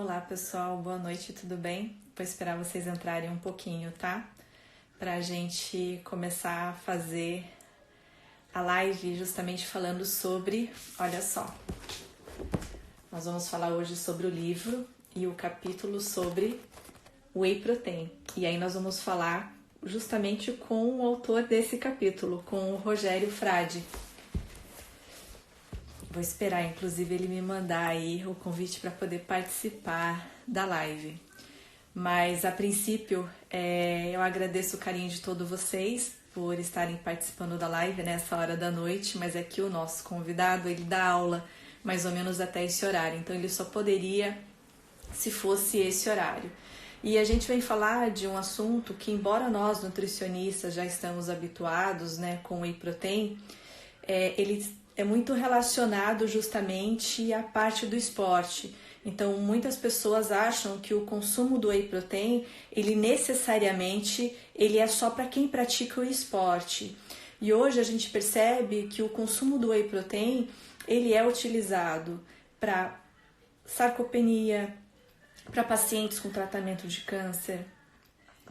Olá pessoal, boa noite, tudo bem? Vou esperar vocês entrarem um pouquinho, tá? Pra gente começar a fazer a live justamente falando sobre, olha só, nós vamos falar hoje sobre o livro e o capítulo sobre Whey Protein. E aí nós vamos falar justamente com o autor desse capítulo, com o Rogério Frade. Vou esperar, inclusive, ele me mandar aí o convite para poder participar da live. Mas, a princípio, eu agradeço o carinho de todos vocês por estarem participando da live nessa hora da noite, mas é que o nosso convidado, ele dá aula mais ou menos até esse horário, então ele só poderia se fosse esse horário. E a gente vem falar de um assunto que, embora nós, nutricionistas, já estamos habituados, né, com o Whey Protein, ele é muito relacionado justamente à parte do esporte. Então, muitas pessoas acham que o consumo do Whey Protein, ele necessariamente ele é só para quem pratica o esporte. E hoje a gente percebe que o consumo do Whey Protein, ele é utilizado para sarcopenia, para pacientes com tratamento de câncer,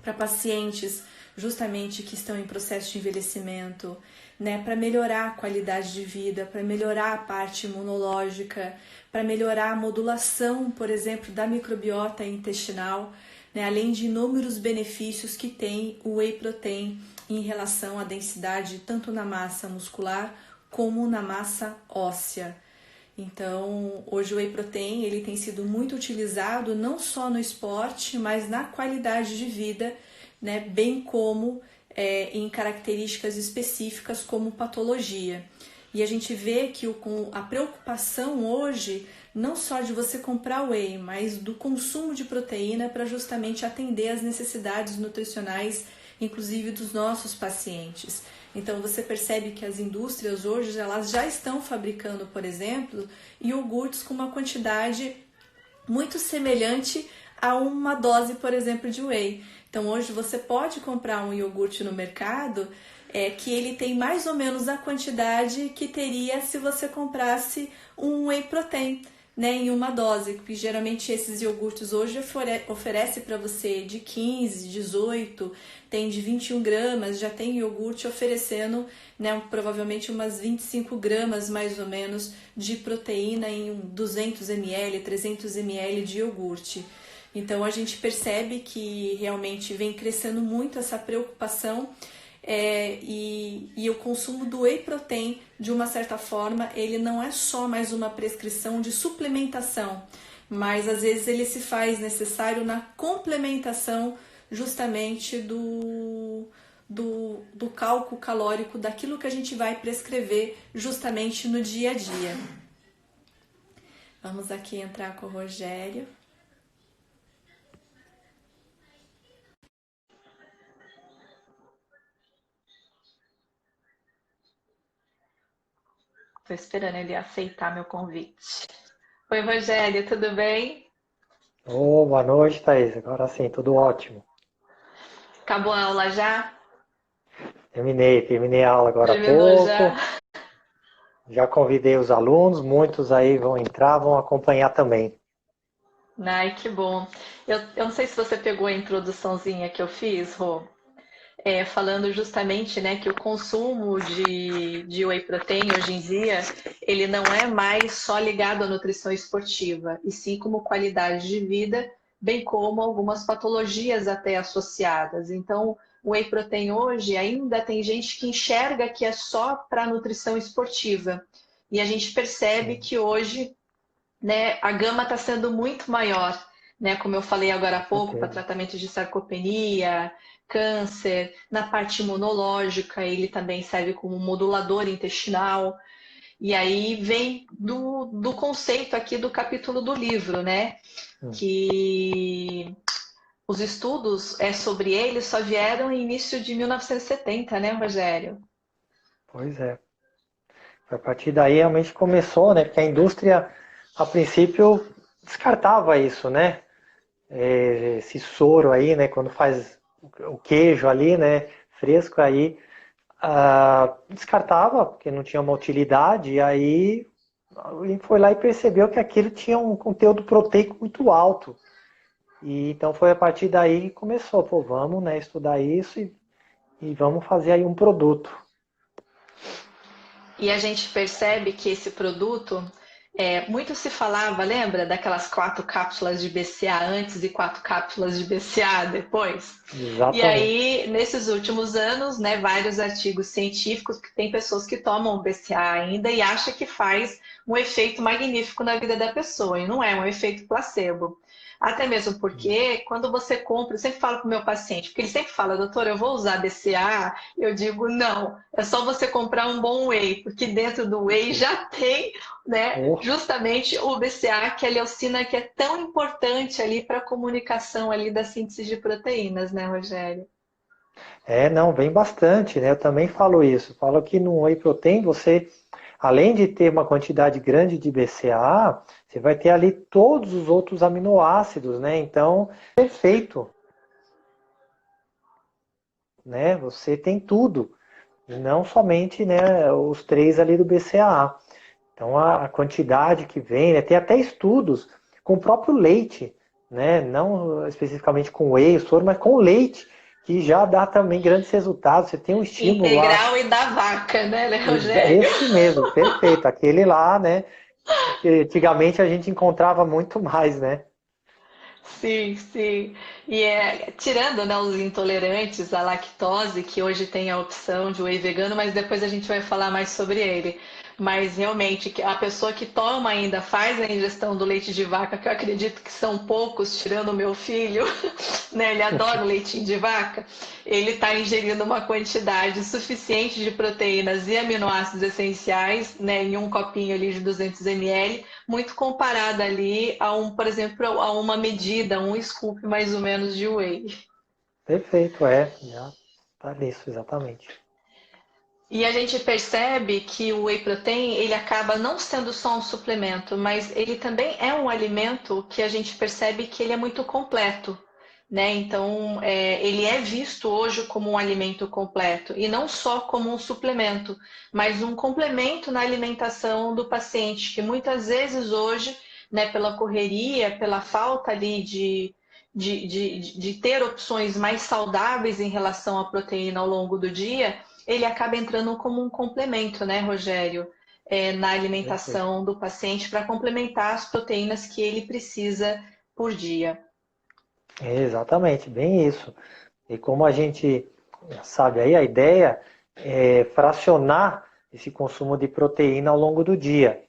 para pacientes justamente que estão em processo de envelhecimento, né, para melhorar a qualidade de vida, para melhorar a parte imunológica, para melhorar a modulação, por exemplo, da microbiota intestinal, né, além de inúmeros benefícios que tem o Whey Protein em relação à densidade tanto na massa muscular como na massa óssea. Então, hoje o Whey Protein ele tem sido muito utilizado não só no esporte, mas na qualidade de vida, né, bem como em características específicas como patologia. E a gente vê que a preocupação hoje, não só de você comprar whey, mas do consumo de proteína para justamente atender às necessidades nutricionais, inclusive dos nossos pacientes. Então você percebe que as indústrias hoje elas já estão fabricando, por exemplo, iogurtes com uma quantidade muito semelhante a uma dose, por exemplo, de whey. Então hoje você pode comprar um iogurte no mercado que ele tem mais ou menos a quantidade que teria se você comprasse um Whey Protein, né, em uma dose, porque geralmente esses iogurtes hoje oferece para você de 15, 18, tem de 21 gramas, já tem iogurte oferecendo, né, provavelmente umas 25 gramas mais ou menos de proteína em 200 ml, 300 ml de iogurte. Então a gente percebe que realmente vem crescendo muito essa preocupação e o consumo do Whey Protein, de uma certa forma, ele não é só mais uma prescrição de suplementação, mas às vezes ele se faz necessário na complementação justamente do cálculo calórico daquilo que a gente vai prescrever justamente no dia a dia. Vamos aqui entrar com o Rogério. Estou esperando ele aceitar meu convite. Oi, Rogério, tudo bem? Boa noite, Thaís. Agora sim, tudo ótimo. Acabou a aula já? Terminei a aula agora há Terminou já? pouco. Já convidei os alunos, muitos aí vão entrar, vão acompanhar também. Ai, que bom. Eu não sei se você pegou a introduçãozinha que eu fiz, Rô, falando justamente, né, que o consumo de whey protein hoje em dia, ele não é mais só ligado à nutrição esportiva, e sim como qualidade de vida, bem como algumas patologias até associadas. Então, o whey protein hoje ainda tem gente que enxerga que é só para nutrição esportiva. E a gente percebe Sim, que hoje, né, a gama está sendo muito maior, né, como eu falei agora há com pouco, para certeza. tratamento de sarcopenia, câncer, na parte imunológica, ele também serve como modulador intestinal. E aí vem do conceito aqui do capítulo do livro, né, Hum, que os estudos sobre ele só vieram em início de 1970, né, Rogério? Pois é. A partir daí realmente começou, né? Porque a indústria, a princípio, descartava isso, né? Esse soro aí, né? Quando faz o queijo ali, né? Fresco aí, descartava, porque não tinha uma utilidade, e aí Ele foi lá e percebeu que aquilo tinha um conteúdo proteico muito alto. E então foi a partir daí que começou, pô, vamos, né, estudar isso e vamos fazer aí um produto. E a gente percebe que esse produto, muito se falava, lembra daquelas 4 cápsulas de BCA antes e 4 cápsulas de BCA depois? E Exatamente. aí, nesses últimos anos, né, vários artigos científicos que tem pessoas que tomam BCA ainda e acham que faz um efeito magnífico na vida da pessoa, e não é um efeito placebo. Até mesmo porque quando você compra, eu sempre falo para o meu paciente, porque ele sempre fala, doutor, eu vou usar BCA, eu digo, não, é só você comprar um bom whey, porque dentro do whey Perfeito. já tem, né, Oh, justamente o BCA, que é a leucina, que é tão importante ali para a comunicação ali da síntese de proteínas, né, Rogério? não, vem bastante, né? Eu também falo isso. Falo que no whey protein você, além de ter uma quantidade grande de BCAA, você vai ter ali todos os outros aminoácidos, né? Então, perfeito, né? Você tem tudo, e não somente, né, os três ali do BCAA. Então, a quantidade que vem, né? Tem até estudos com o próprio leite, né? Não especificamente com whey, soro, mas com leite, que já dá também grandes resultados. Você tem um estímulo lá. Integral e da vaca, né, Rogério? Esse mesmo, perfeito. Aquele lá, né? Que antigamente a gente encontrava muito mais, né? Sim, sim. E tirando, né, os intolerantes à lactose, que hoje tem a opção de whey vegano, mas depois a gente vai falar mais sobre ele. Mas realmente, a pessoa que toma ainda, faz a ingestão do leite de vaca, que eu acredito que são poucos, tirando o meu filho, né? Ele adora o leitinho de vaca. Ele está ingerindo uma quantidade suficiente de proteínas e aminoácidos essenciais, né, em um copinho ali de 200 ml, muito comparada ali a por exemplo, a uma medida, um scoop mais ou menos de whey. Perfeito, já tá nisso, exatamente. E a gente percebe que o whey protein, ele acaba não sendo só um suplemento, mas ele também é um alimento que a gente percebe que ele é muito completo, né? Então, ele é visto hoje como um alimento completo e não só como um suplemento, mas um complemento na alimentação do paciente, que muitas vezes hoje, né, pela correria, pela falta ali de ter opções mais saudáveis em relação à proteína ao longo do dia, ele acaba entrando como um complemento, né, Rogério, na Perfeito. alimentação do paciente para complementar as proteínas que ele precisa por dia. Exatamente, bem isso. E como a gente sabe aí, a ideia é fracionar esse consumo de proteína ao longo do dia.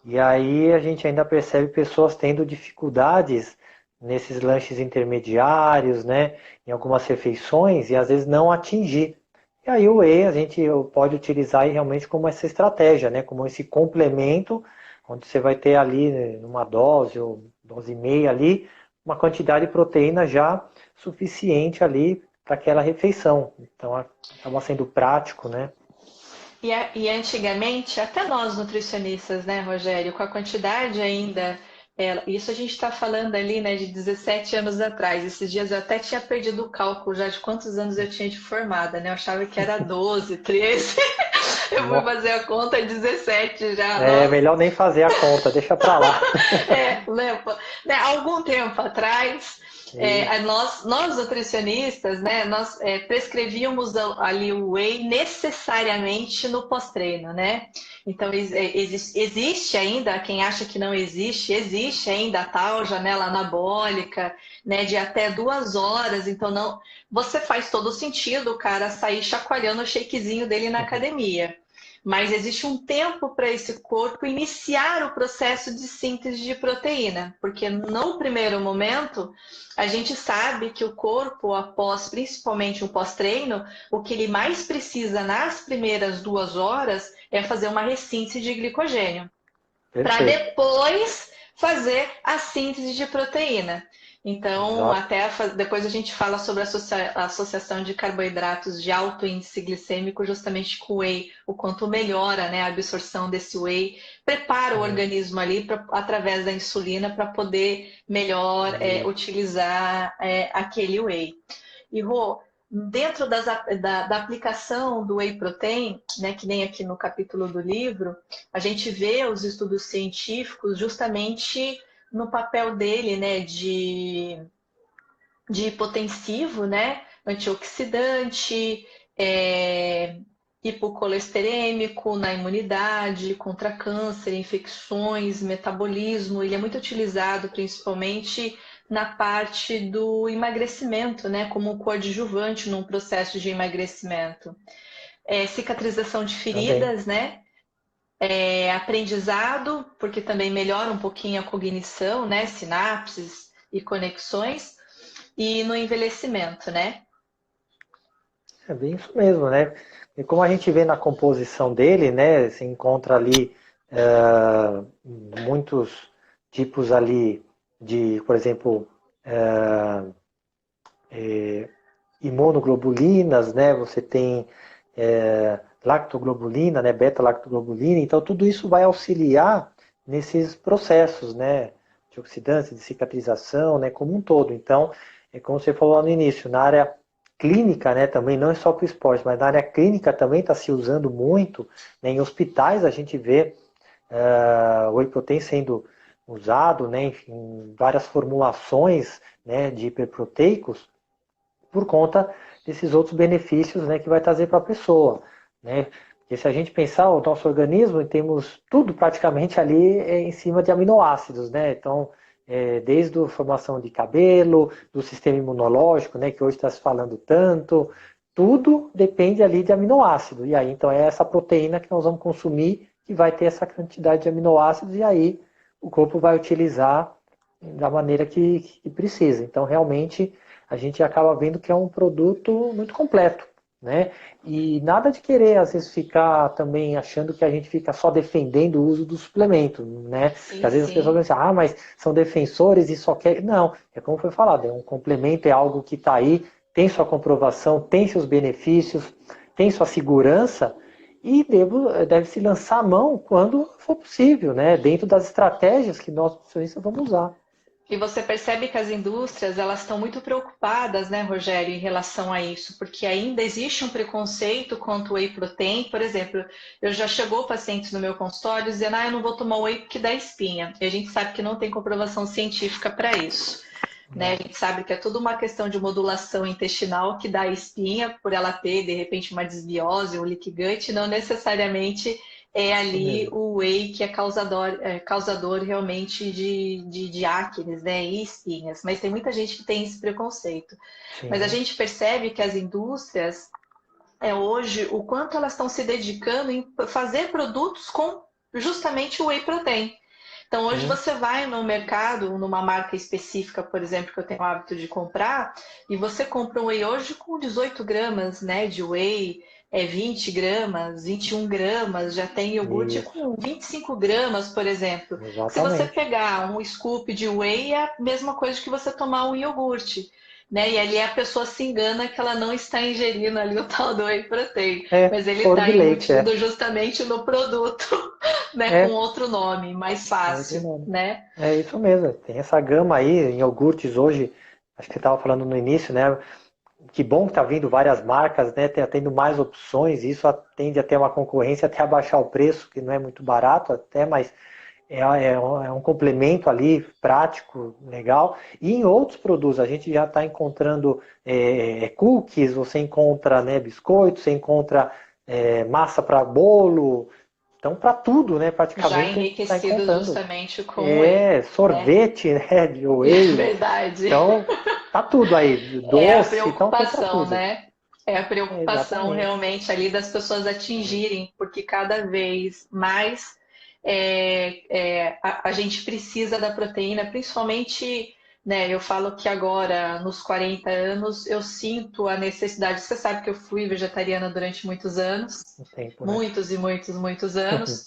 E aí a gente ainda percebe pessoas tendo dificuldades nesses lanches intermediários, né, em algumas refeições e às vezes não atingir. E aí o whey a gente pode utilizar realmente como essa estratégia, né, como esse complemento, onde você vai ter ali numa dose ou dose e meia ali, uma quantidade de proteína já suficiente ali para aquela refeição. Então acaba sendo prático, né? E antigamente, até nós nutricionistas, né, Rogério, com a quantidade ainda, isso a gente está falando ali, né, de 17 anos atrás. Esses dias eu até tinha perdido o cálculo já de quantos anos eu tinha de formada, né? Eu achava que era 12, 13. Eu fui No- fazer a conta, 17 já, É nossa. melhor nem fazer a conta, deixa para lá. Lembra, né, algum tempo atrás, nós nutricionistas, né, nós prescrevíamos ali o whey necessariamente no pós-treino, né? Então existe ainda, quem acha que não existe, existe ainda a tal janela anabólica, né, de até 2 horas. Então não, você faz todo sentido o cara sair chacoalhando o shakezinho dele na academia. Mas existe um tempo para esse corpo iniciar o processo de síntese de proteína, porque no primeiro momento a gente sabe que o corpo, após principalmente um pós-treino, o que ele mais precisa nas primeiras 2 horas é fazer uma ressíntese de glicogênio para Perfeito. depois fazer a síntese de proteína. Então, Exato. até depois a gente fala sobre a associação de carboidratos de alto índice glicêmico justamente com o whey, o quanto melhora, né, a absorção desse whey, prepara o organismo ali através da insulina para poder melhor Isso. utilizar aquele whey. E Rô, dentro da aplicação do whey protein, né, que nem aqui no capítulo do livro, a gente vê os estudos científicos justamente no papel dele, né, de hipotensivo, né, antioxidante, hipocolesterêmico na imunidade, contra câncer, infecções, metabolismo. Ele é muito utilizado principalmente na parte do emagrecimento, né, como coadjuvante num processo de emagrecimento. Cicatrização de Também. feridas, né? Aprendizado, porque também melhora um pouquinho a cognição, né? Sinapses e conexões. E no envelhecimento, né? É bem isso mesmo, né? E como a gente vê na composição dele, né? Se encontra ali muitos tipos ali de, por exemplo, imunoglobulinas, né? Você tem lactoglobulina, né? Beta-lactoglobulina. Então tudo isso vai auxiliar nesses processos, né? De oxidância, de cicatrização, né? Como um todo. Então, é como você falou lá no início, na área clínica, né? Também não é só para o esporte, mas na área clínica também está se usando muito. Né? Em hospitais a gente vê o whey protein sendo usado, né? Em várias formulações, né? De hiperproteicos por conta desses outros benefícios, né, que vai trazer para a pessoa, né? Porque se a gente pensar o nosso organismo, temos tudo praticamente ali em cima de aminoácidos, né? Então, desde a formação de cabelo, do sistema imunológico, né, que hoje está se falando tanto, tudo depende ali de aminoácido. E aí, então, é essa proteína que nós vamos consumir que vai ter essa quantidade de aminoácidos e aí o corpo vai utilizar da maneira que precisa. Então, realmente, a gente acaba vendo que é um produto muito completo, né? E nada de querer, às vezes, ficar também achando que a gente fica só defendendo o uso do suplemento, né? Porque Sim, às vezes as pessoas sim. pensam, ah, mas são defensores e só quer. Não, é como foi falado, é um complemento, é algo que está aí, tem sua comprovação, tem seus benefícios, tem sua segurança e deve se lançar a mão quando for possível, né? Dentro das estratégias que nós nutricionistas vamos usar. E você percebe que as indústrias elas estão muito preocupadas, né, Rogério, em relação a isso, porque ainda existe um preconceito quanto ao whey protein. Por exemplo, eu já chegou pacientes no meu consultório dizendo, eu não vou tomar whey porque dá espinha. E a gente sabe que não tem comprovação científica para isso. Né? A gente sabe que é tudo uma questão de modulação intestinal que dá espinha, por ela ter, de repente, uma desbiose, um leaky gut, não necessariamente é Isso ali mesmo. o whey que causador realmente de acnes, né, e espinhas. Mas tem muita gente que tem esse preconceito. Mas a Sim. gente percebe que as indústrias, hoje, o quanto elas estão se dedicando em fazer produtos com justamente o whey protein. Então, hoje Sim. você vai no mercado, numa marca específica, por exemplo, que eu tenho o hábito de comprar, e você compra um whey hoje com 18 gramas, né, de whey, 20 gramas, 21 gramas, já tem iogurte Isso, com 25 gramas, por exemplo. Se você exatamente. pegar um scoop de whey, é a mesma coisa que você tomar um iogurte. Né? E ali a pessoa se engana que ela não está ingerindo ali o tal do whey protein, É, mas ele soro está de leite, embutido justamente no produto, né? Com é, outro nome, mais outro fácil, nome. né? É isso mesmo. Tem essa gama aí em iogurtes hoje, acho que você estava falando no início, né? Que bom que tá vindo várias marcas, né? Tendo mais opções, isso tende a ter uma concorrência, até abaixar o preço, que não é muito barato até, mas é um complemento ali prático, legal. E em outros produtos, a gente já está encontrando cookies, você encontra, né, biscoitos, você encontra massa para bolo, então para tudo, né, Já praticamente a gente está enriquecido encontrando. justamente com whey, né? Sorvete, né, de É whey, verdade. então tá tudo aí, É a doce, então tem para preocupação, tudo. né? É a preocupação Exatamente. realmente ali das pessoas atingirem, porque cada vez mais a gente precisa da proteína, principalmente, né? Eu falo que agora, nos 40 anos, eu sinto a necessidade. Você sabe que eu fui vegetariana durante muitos anos, Um tempo, né? muitos e muitos, muitos anos.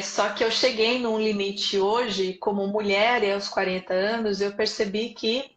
Só que eu cheguei num limite hoje, como mulher, e aos 40 anos, eu percebi que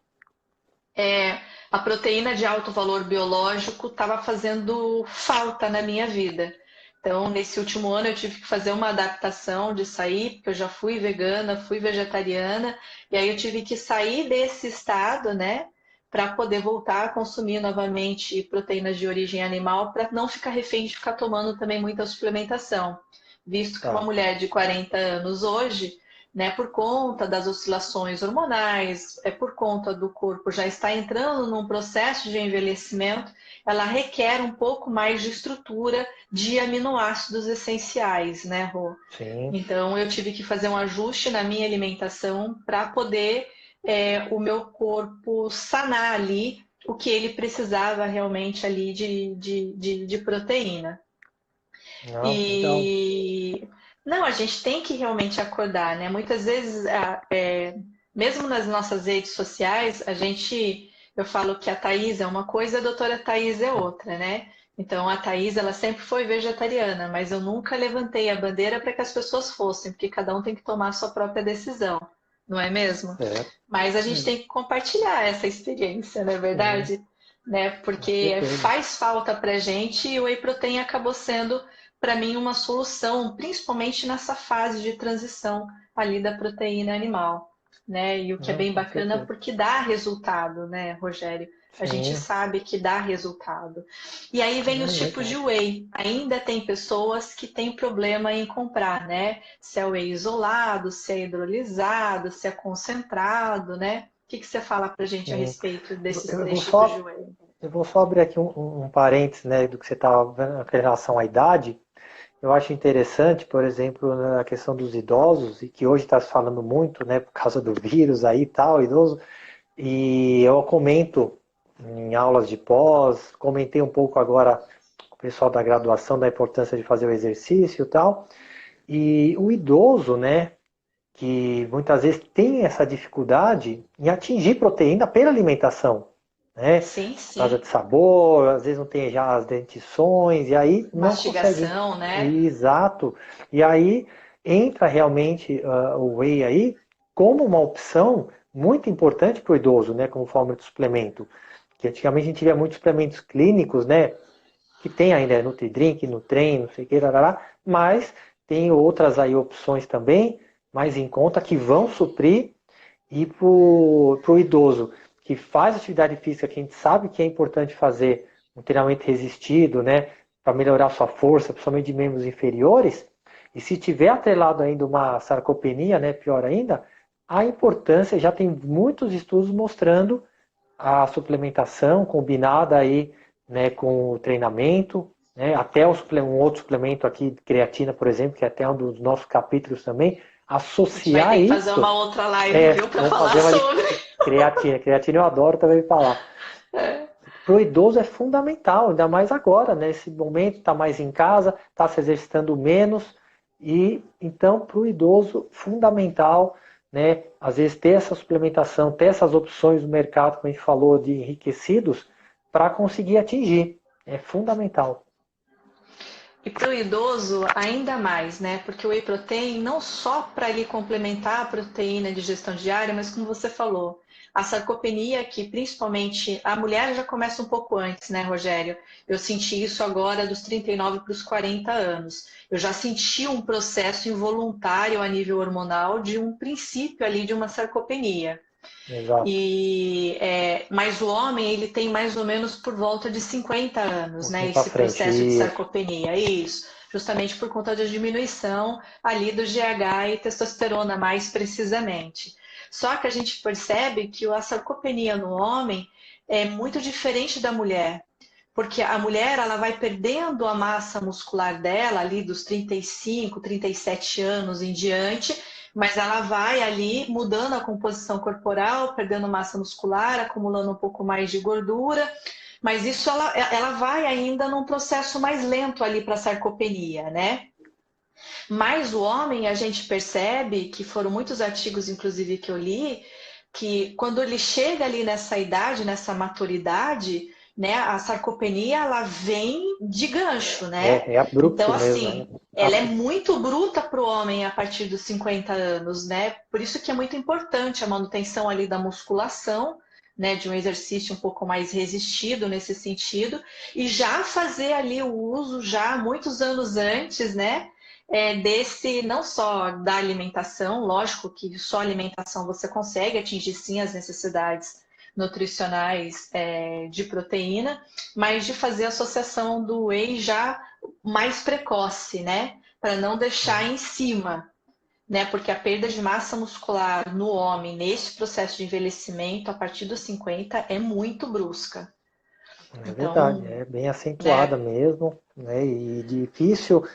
a proteína de alto valor biológico estava fazendo falta na minha vida. Então, nesse último ano, eu tive que fazer uma adaptação de sair, porque eu já fui vegana, fui vegetariana, e aí eu tive que sair desse estado, né? para poder voltar a consumir novamente proteínas de origem animal, para não ficar refém de ficar tomando também muita suplementação. Visto que uma Tá. mulher de 40 anos hoje, né, por conta das oscilações hormonais, por conta do corpo já estar entrando num processo de envelhecimento, ela requer um pouco mais de estrutura de aminoácidos essenciais, né, Rô? Sim. Então eu tive que fazer um ajuste na minha alimentação para poder o meu corpo sanar ali o que ele precisava realmente ali de proteína. Não, legal. E não, a gente tem que realmente acordar, né? Muitas vezes, mesmo nas nossas redes sociais, eu falo que a Thaís é uma coisa, a doutora Thaís é outra, né? Então a Thaís, ela sempre foi vegetariana, mas eu nunca levantei a bandeira para que as pessoas fossem, porque cada um tem que tomar a sua própria decisão, não é mesmo? Certo. Mas a gente É, tem que compartilhar essa experiência, não é sim, verdade? Né? com Porque certeza. faz falta pra gente e o whey protein acabou sendo para mim uma solução, principalmente nessa fase de transição ali da proteína animal, né? E o que é Não, bem com bacana certeza. porque dá resultado, né, Rogério? A gente Sim, sabe que dá resultado. E aí vem não, os tipos de legal. whey. Ainda tem pessoas que têm problema em comprar, né? Se é whey isolado, se é hidrolisado, se é concentrado, né? O que você fala pra gente a Sim. respeito desses Eu vou três tipos de só, whey? eu vou só abrir aqui um parênteses, né, do que você estava vendo em relação à idade. Eu acho interessante, por exemplo, na questão dos idosos, e que hoje está se falando muito, né, por causa do vírus aí e tal, idoso, e eu comento em aulas de pós, comentei um pouco agora com o pessoal da graduação da importância de fazer o exercício e tal, e o idoso, né, que muitas vezes tem essa dificuldade em atingir proteína pela alimentação, né? Sim, Por causa sim. de sabor, às vezes não tem já as dentições, e aí não consegue Mastigação, né? ir exato. E aí entra realmente o whey aí como uma opção muito importante para o idoso, né? Como forma de suplemento. Que antigamente a gente via muitos suplementos clínicos, né? Que tem ainda Nutri-Drink, Nutren, não sei o que, larará, mas tem outras aí opções também, mais em conta, que vão suprir e para o idoso que faz atividade física, que a gente sabe que é importante fazer um treinamento resistido, né, para melhorar sua força, principalmente de membros inferiores, e se tiver atrelado ainda uma sarcopenia, né, pior ainda, a importância, já tem muitos estudos mostrando a suplementação combinada aí, né, com o treinamento, né, até um outro suplemento aqui, creatina, por exemplo, que é até um dos nossos capítulos também, A gente vai associar ter que fazer isso, uma outra live, viu, para vamos falar fazer uma de sobre. creatina. Creatina eu adoro também falar. Para o idoso é fundamental, ainda mais agora, nesse momento, está mais em casa, está se exercitando menos, e então para o idoso, fundamental, né, às vezes ter essa suplementação, ter essas opções no mercado, como a gente falou, de enriquecidos, para conseguir atingir. É fundamental. E para o idoso, ainda mais, né? Porque o whey protein não só para ele complementar a proteína de gestão diária, mas como você falou, a sarcopenia, que principalmente a mulher já começa um pouco antes, né, Rogério? Eu senti isso agora dos 39 para os 40 anos. Eu já senti um processo involuntário a nível hormonal de um princípio ali de uma sarcopenia. Exato. Mas o homem ele tem mais ou menos por volta de 50 Um anos, né? pouquinho para Esse frente. processo de Isso. sarcopenia, isso, justamente por conta da diminuição ali do GH e testosterona mais precisamente. Só que a gente percebe que a sarcopenia no homem é muito diferente da mulher, porque a mulher ela vai perdendo a massa muscular dela ali dos 35, 37 anos em diante, mas ela vai ali mudando a composição corporal, perdendo massa muscular, acumulando um pouco mais de gordura, mas isso ela vai ainda num processo mais lento ali para a sarcopenia, né? Mas o homem, a gente percebe que foram muitos artigos, inclusive, que eu li, que quando ele chega ali nessa idade, nessa maturidade, né, a sarcopenia ela vem de gancho, né? É Então, abrupto mesmo, é assim, ela é rápido. muito bruta para o homem a partir dos 50 anos, né? Por isso que é muito importante a manutenção ali da musculação, né, de um exercício um pouco mais resistido nesse sentido, e já fazer ali o uso já muitos anos antes, né? Desse não só da alimentação, lógico que só alimentação você consegue atingir sim as necessidades nutricionais de proteína, mas de fazer a associação do whey já mais precoce, né? Para não deixar em cima, né? Porque a perda de massa muscular no homem nesse processo de envelhecimento a partir dos 50 é muito brusca. É verdade, Então, é bem né? acentuada mesmo, né? E difícil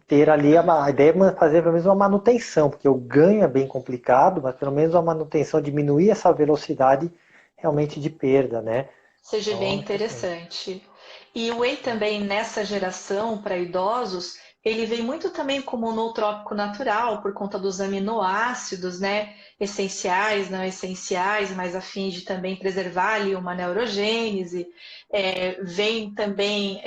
ter ali a ideia é fazer pelo menos uma manutenção, porque o ganho é bem complicado, mas pelo menos uma manutenção, diminuir essa velocidade realmente de perda, né? Seja bem Então, acho assim. interessante. E o whey também nessa geração para idosos, ele vem muito também como um nootrópico natural por conta dos aminoácidos, né, essenciais, não essenciais, mas a fim de também preservar ali uma neurogênese. Vem também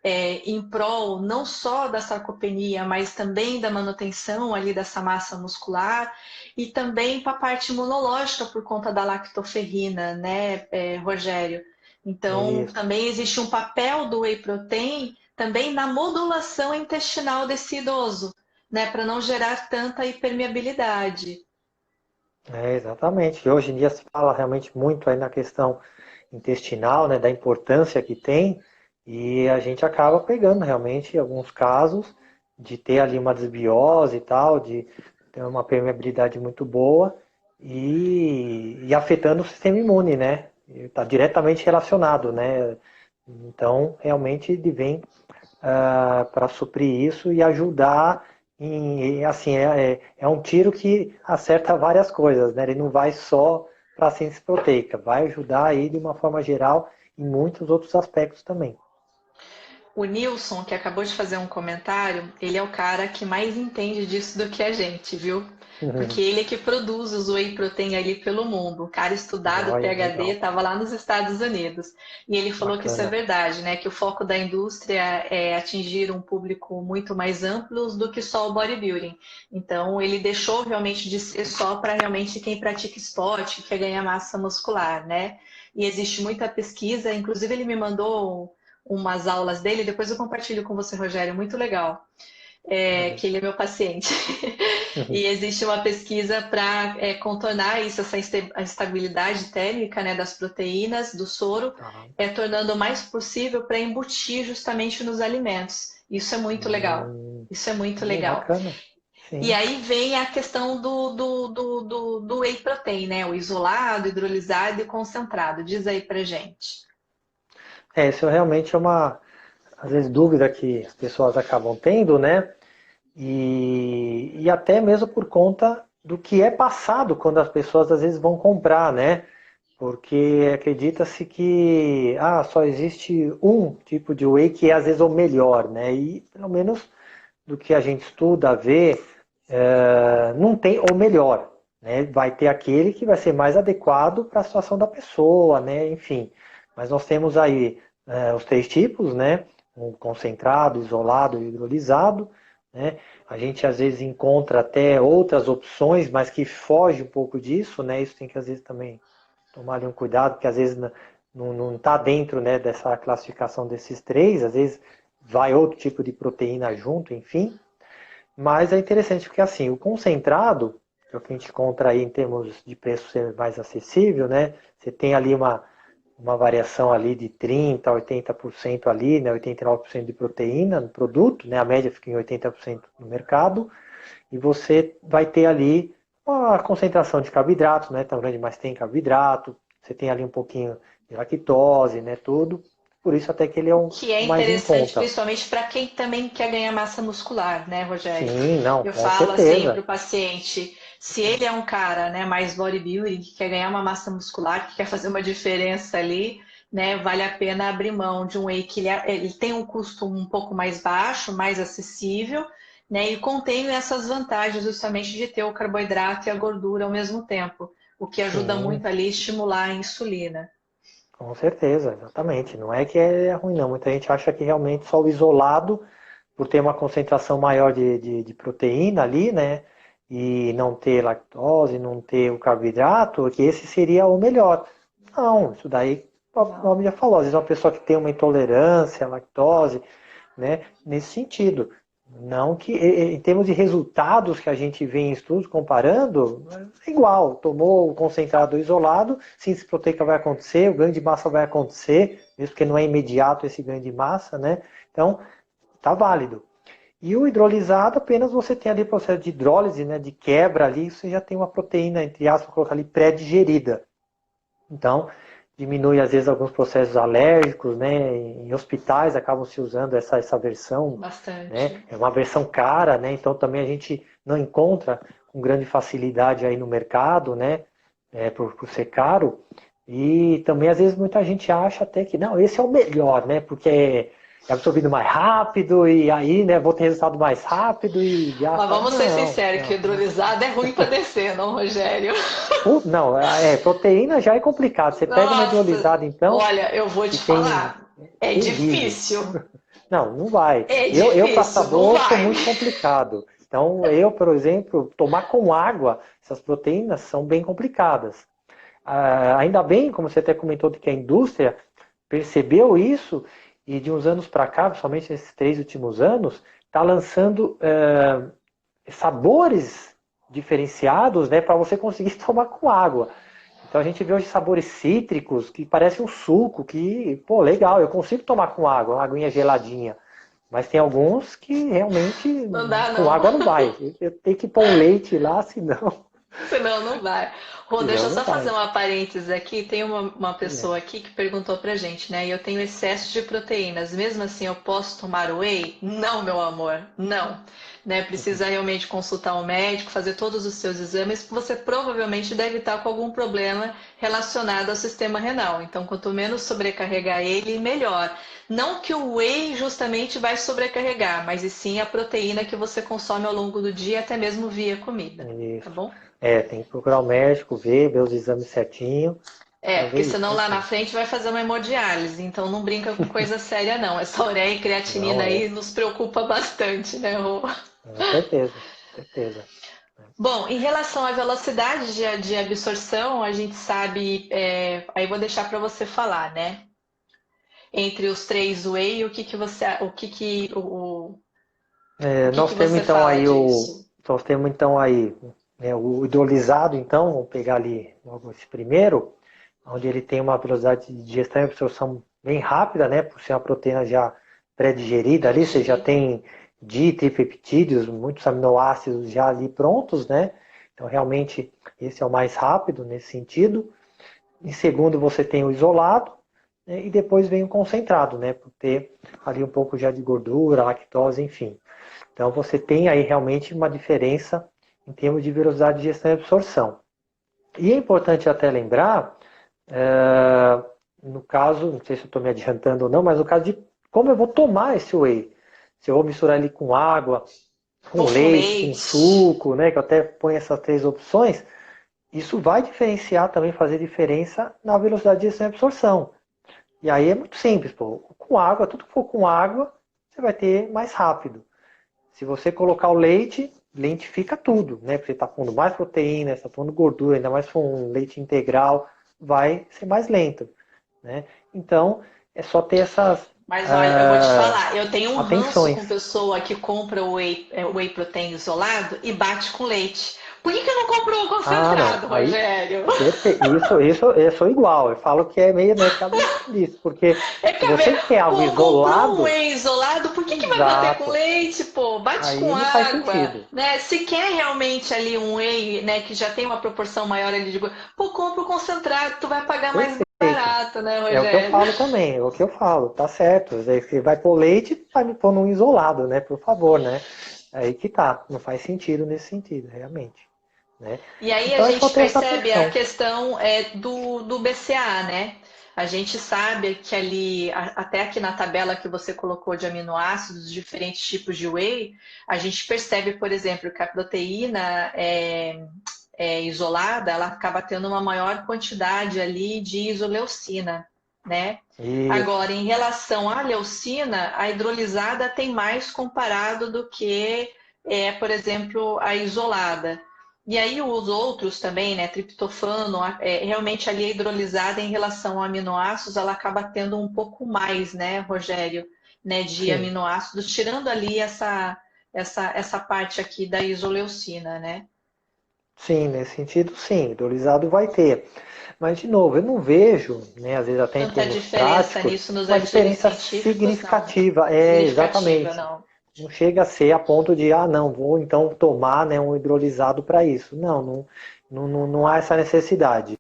em prol não só da sarcopenia, mas também da manutenção ali dessa massa muscular e também para a parte imunológica por conta da lactoferrina, né, Rogério? Então, Isso. também existe um papel do whey protein também na modulação intestinal desse idoso, né, para não gerar tanta hipermeabilidade. Exatamente. E hoje em dia se fala realmente muito aí na questão intestinal, né, da importância que tem, e a gente acaba pegando realmente alguns casos de ter ali uma desbiose e tal, de ter uma permeabilidade muito boa e afetando o sistema imune, né? Está diretamente relacionado, né? Então, realmente ele vem para suprir isso e ajudar assim, é um tiro que acerta várias coisas, né? Ele não vai só para a ciência proteica, vai ajudar aí de uma forma geral em muitos outros aspectos também. O Nilson, que acabou de fazer um comentário, ele é o cara que mais entende disso do que a gente, viu? Porque ele é que produz os whey protein ali pelo mundo. O cara estudado, Olha, PhD, legal, estava lá nos Estados Unidos. E ele falou que isso é bacana. verdade, né? Que o foco da indústria é atingir um público muito mais amplo do que só o bodybuilding. Então, ele deixou realmente de ser só para realmente quem pratica esporte, que quer ganhar massa muscular, né? E existe muita pesquisa, inclusive ele me mandou umas aulas dele, depois eu compartilho com você, Rogério, muito legal, que ele é meu paciente. E existe uma pesquisa para contornar isso, essa instabilidade térmica, né, das proteínas, do soro, Tá. tornando o mais possível para embutir justamente nos alimentos. Isso é muito legal. Hum, Isso é muito legal. bacana. E Sim. aí vem a questão do whey protein, né? O isolado, hidrolisado e concentrado. Diz aí pra gente. Isso realmente é uma, às vezes, dúvida que as pessoas acabam tendo, né? E até mesmo por conta do que é passado quando as pessoas às vezes vão comprar, né? Porque acredita-se que só existe um tipo de whey que é às vezes o melhor, né? E pelo menos do que a gente estuda, vê, não tem o melhor, né? Vai ter aquele que vai ser mais adequado para a situação da pessoa, né? Enfim, mas nós temos aí os três tipos, né? Um concentrado, isolado e hidrolisado, né? A gente às vezes encontra até outras opções, mas que foge um pouco disso, né? Isso tem que às vezes também tomar ali um cuidado, porque às vezes não está dentro, né, dessa classificação desses três, às vezes vai outro tipo de proteína junto, enfim. Mas é interessante porque assim, o concentrado, que é o que a gente encontra aí em termos de preço ser mais acessível, né? Você tem ali uma variação ali de 30% a 80% ali, né? 89% de proteína no produto, né? A média fica em 80% no mercado. E você vai ter ali uma concentração de carboidratos, não é tão grande, mas tem carboidrato. Você tem ali um pouquinho de lactose, né? Tudo. Por isso até que ele é Que é o mais em interessante, conta. principalmente para quem também quer ganhar massa muscular, né, Rogério? Sim, não, Eu com falo assim para certeza. o paciente, se ele é um cara, né, mais bodybuilding, que quer ganhar uma massa muscular, que quer fazer uma diferença ali, né, vale a pena abrir mão de um whey que ele tem um custo um pouco mais baixo, mais acessível, né, e contém essas vantagens justamente de ter o carboidrato e a gordura ao mesmo tempo, o que ajuda Sim, muito ali a estimular a insulina. com certeza, exatamente. Não é que é ruim, não. Muita gente acha que realmente só o isolado, por ter uma concentração maior de proteína ali, né? E não ter lactose, não ter o carboidrato, que esse seria o melhor. Não, isso daí, o Não. nome já falou. Às vezes uma pessoa que tem uma intolerância à lactose, né? Nesse sentido. Não que, em termos de resultados que a gente vê em estudos comparando, é igual. Tomou o concentrado isolado, síntese proteica vai acontecer, o ganho de massa vai acontecer, mesmo porque não é imediato esse ganho de massa, né? Então, tá válido. E o hidrolisado, apenas você tem ali o processo de hidrólise, né, de quebra ali, você já tem uma proteína, entre aspas, colocar ali pré-digerida. Então, diminui às vezes alguns processos alérgicos, né? Em hospitais acabam se usando essa versão, né? Bastante. É uma versão cara, né? Então também a gente não encontra com grande facilidade aí no mercado, né? Por ser caro. E também às vezes muita gente acha até que não, esse é o melhor, né? Porque é absorvido mais rápido e aí, né, vou ter resultado mais rápido e já Mas fala, vamos ser não, sinceros que não, hidrolisado é ruim para descer, não, Rogério? não, proteína já é complicado. Você pega uma Nossa, hidrolisada, então, olha, eu vou que te tem falar, é terrível. difícil. Não, não vai. É Eu para difícil, não sabor, sou vai. muito complicado. Então, por exemplo, tomar com água, essas proteínas são bem complicadas. Ainda bem, como você até comentou, que a indústria percebeu isso e de uns anos para cá, principalmente nesses 3 últimos anos, está lançando sabores diferenciados, né, para você conseguir tomar com água. Então a gente vê hoje sabores cítricos que parece um suco, que, pô, legal, eu consigo tomar com água, uma aguinha geladinha. Mas tem alguns que realmente Não dá, com não. água não vai. Eu tenho que pôr um leite lá, senão, Senão não vai. Rô, deixa senão eu não só fazer vai. uma parênteses aqui. Tem uma É. pessoa aqui que perguntou pra gente, né? Eu tenho excesso de proteínas. Mesmo assim, eu posso tomar whey? Não, meu amor, não. Né? Precisa realmente consultar um médico, fazer todos os seus exames. Você provavelmente deve estar com algum problema relacionado ao sistema renal. Então, quanto menos sobrecarregar ele, melhor. Não que o whey justamente vai sobrecarregar, mas e sim a proteína que você consome ao longo do dia, até mesmo via comida. Tá Isso. bom? Tem que procurar o médico, ver os exames certinho, para Porque ver isso, senão não lá na tem. frente vai fazer uma hemodiálise, então não brinca com coisa séria não. Essa ureia e creatinina Não aí é. nos preocupa bastante, né, Rô? Com certeza, certeza. Bom, em relação à velocidade de absorção, a gente sabe, aí vou deixar para você falar, né? Entre os três whey, o que que Nós temos você então fala aí disso? o hidrolisado, então, vamos pegar ali logo esse primeiro, onde ele tem uma velocidade de digestão e absorção bem rápida, né? Por ser uma proteína já pré-digerida ali, você já Pré-digerida. tem tripeptídeos, muitos aminoácidos já ali prontos, né? Então, realmente, esse é o mais rápido nesse sentido. Em segundo, você tem o isolado, né? E depois vem o concentrado, né? Por ter ali um pouco já de gordura, lactose, enfim. Então você tem aí realmente uma diferença em termos de velocidade de gestão e absorção. E é importante até lembrar, no caso, não sei se eu estou me adiantando ou não, mas no caso de como eu vou tomar esse whey. Se eu vou misturar ele com água, com Ou com leite, com leite. suco, né, que eu até ponho essas 3 opções, isso vai diferenciar também, fazer diferença na velocidade de gestão e absorção. E aí é muito simples, pô. Com água, tudo que for com água, você vai ter mais rápido. Se você colocar o leite, lentifica tudo, né? Porque você está pondo mais proteína, está pondo gordura, ainda mais se for um leite integral, vai ser mais lento, né? Então, é só ter essas Mas olha, eu vou te falar, eu tenho um ranço com atenções. pessoa que compra o whey protein isolado e bate com leite. Por que eu não compro o Ah, não. concentrado, Aí, Rogério? isso eu sou igual. Eu falo que é meio mercado disso, porque É se que você quer algo pô, comprou um isolado, whey isolado, por que vai bater com exato. leite, pô? Bate Aí com não faz água, sentido. né? Se quer realmente ali um whey, né, que já tem uma proporção maior ali de gordura, pô, compra o concentrado, tu vai pagar mais Perfeito. barato, né, É o que eu Rogério? falo também, é o que eu falo, tá certo. Você vai pôr leite, vai me pôr num isolado, né? Por favor, né? Aí que tá, não faz sentido nesse sentido, realmente. Né? E aí a Então é só gente ter essa percebe a atenção. questão do BCA, né? A gente sabe que ali, até aqui na tabela que você colocou de aminoácidos, diferentes tipos de whey, a gente percebe, por exemplo, que a proteína isolada, ela acaba tendo uma maior quantidade ali de isoleucina, né? Isso. Agora, em relação à leucina, a hidrolisada tem mais comparado do que, por exemplo, a isolada. E aí os outros também, né, triptofano, realmente ali a hidrolisada em relação a aminoácidos, ela acaba tendo um pouco mais, né, Rogério, né, de Sim. aminoácidos, tirando ali essa parte aqui da isoleucina, né? Sim, nesse sentido, sim, hidrolisado vai ter. Mas, de novo, eu não vejo, né, às vezes até em Tanta termos diferença práticos, nisso nos uma artigos diferença científicos, não. significativa. É, Significativa, exatamente. não. Não chega a ser a ponto de, ah, não, vou então tomar, né, um hidrolisado para isso. Não, não há essa necessidade.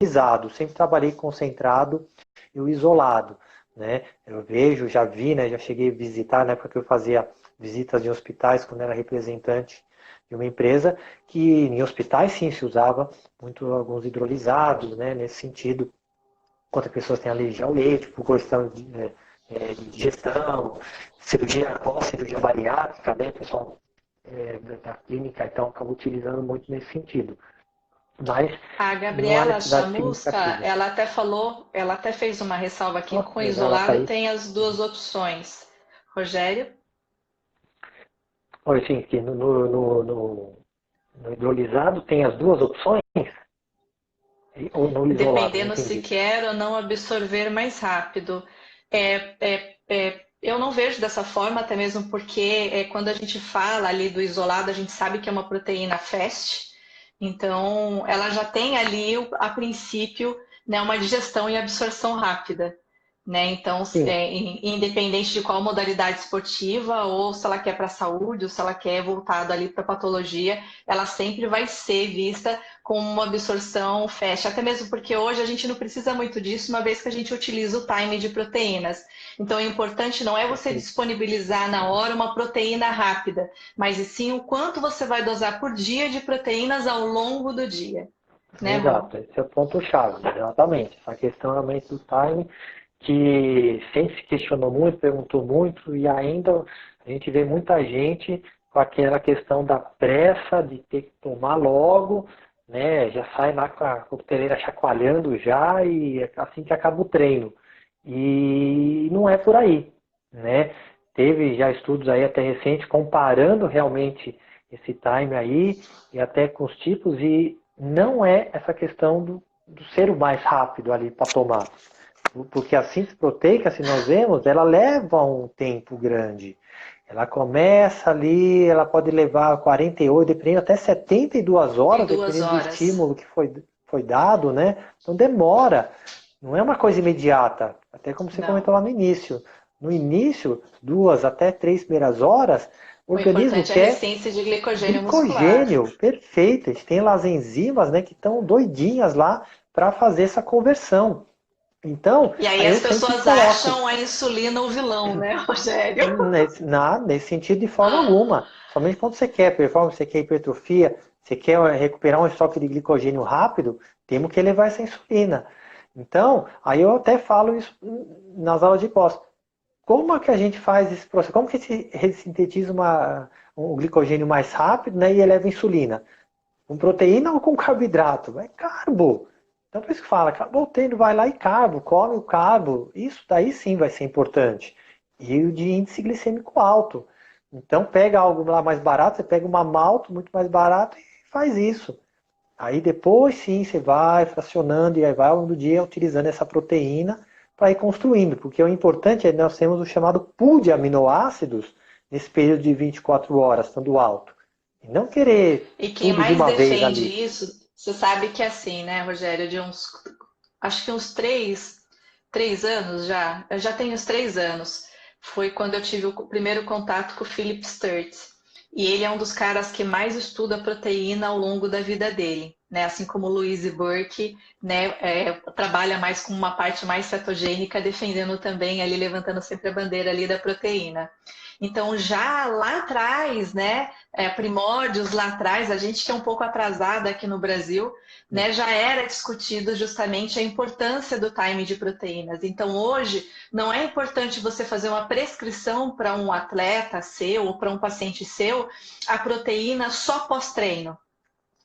Hidrolisado, sempre trabalhei concentrado e o isolado, né? Eu vejo, já vi, né, já cheguei a visitar, na época que eu fazia visitas em hospitais, quando era representante de uma empresa, que em hospitais sim se usava muito alguns hidrolisados, né, nesse sentido, quando as pessoas têm alergia ao leite, por questão de digestão, cirurgia, pós-cirurgia bariátrica, né, pessoal da clínica, então acaba utilizando muito nesse sentido. Mas A não há Gabriela necessidade Chamusca, significativa. ela até falou, ela até fez uma ressalva aqui, Nossa, com legal, ela isolado caiu. tem as duas opções. Rogério? Olha, assim, que no hidrolisado tem as duas opções? Ou no isolado? Não Dependendo se entendi. quer ou não absorver mais rápido. Eu não vejo dessa forma, até mesmo porque quando a gente fala ali do isolado, a gente sabe que é uma proteína FAST, então ela já tem ali, a princípio, né, uma digestão e absorção rápida. Né? Então, Sim, independente de qual modalidade esportiva, ou se ela quer para a saúde, ou se ela quer voltado ali para patologia, ela sempre vai ser vista com uma absorção fast, até mesmo porque hoje a gente não precisa muito disso, uma vez que a gente utiliza o time de proteínas. Então, o importante não é você perfeito. disponibilizar na hora uma proteína rápida, mas e sim o quanto você vai dosar por dia de proteínas ao longo do dia. Né, Rô? Exato, esse é o ponto-chave, exatamente. Essa questão realmente do time, que sempre se questionou muito, perguntou muito, e ainda a gente vê muita gente com aquela questão da pressa de ter que tomar logo, né? Já sai lá com a coqueteleira chacoalhando já, e é assim que acaba o treino. E não é por aí, né? Teve já estudos aí até recentes comparando realmente esse time aí, e até com os tipos, e não é essa questão do ser o mais rápido ali para tomar. Porque a síntese proteica, se nós vemos, ela leva um tempo grande. Ela começa ali, ela pode levar 48, dependendo até 72 Em horas, 2 dependendo do horas. estímulo que foi dado, né? Então demora. Não é uma coisa imediata. Até como você Não. comentou lá no início. No início, 2 até 3 primeiras horas, o O organismo importante é a quer resistência de glicogênio muscular. glicogênio, perfeito. A gente tem lá as enzimas, né, que estão doidinhas lá para fazer essa conversão. Então, E aí aí as eu sempre pessoas coloco acham a insulina o vilão, né, Rogério? nesse sentido de forma alguma. Somente quando você quer performance, você quer hipertrofia, você quer recuperar um estoque de glicogênio rápido, temos que elevar essa insulina. Então, aí eu até falo isso nas aulas de pós. Como é que a gente faz esse processo? Como que se sintetiza um glicogênio mais rápido, né, e eleva a insulina? Com proteína ou com carboidrato? É carbo. Então, por isso que fala, acabou tendo, vai lá e carbo, come o carbo. Isso daí sim vai ser importante. E o de índice glicêmico alto. Então, pega algo lá mais barato, você pega uma malto muito mais barato e faz isso. Aí depois sim você vai fracionando e aí vai ao longo do dia utilizando essa proteína para ir construindo, porque o importante é que nós temos o chamado pool de aminoácidos nesse período de 24 horas, estando alto. E não querer E quem tudo de mais uma vez defende ali. isso, você sabe que é assim, né, Rogério, acho que uns 3 anos já, eu já tenho uns 3 anos, foi quando eu tive o primeiro contato com o Philip Sturts. E ele é um dos caras que mais estuda proteína ao longo da vida dele, né? Assim como o Louise Burke, né? Trabalha mais com uma parte mais cetogênica, defendendo também ali, levantando sempre a bandeira ali da proteína. Então, já lá atrás, né? Primórdios lá atrás, a gente que é um pouco atrasada aqui no Brasil, né? Já era discutido justamente a importância do time de proteínas. Então, hoje, não é importante você fazer uma prescrição para um atleta seu ou para um paciente seu a proteína só pós-treino.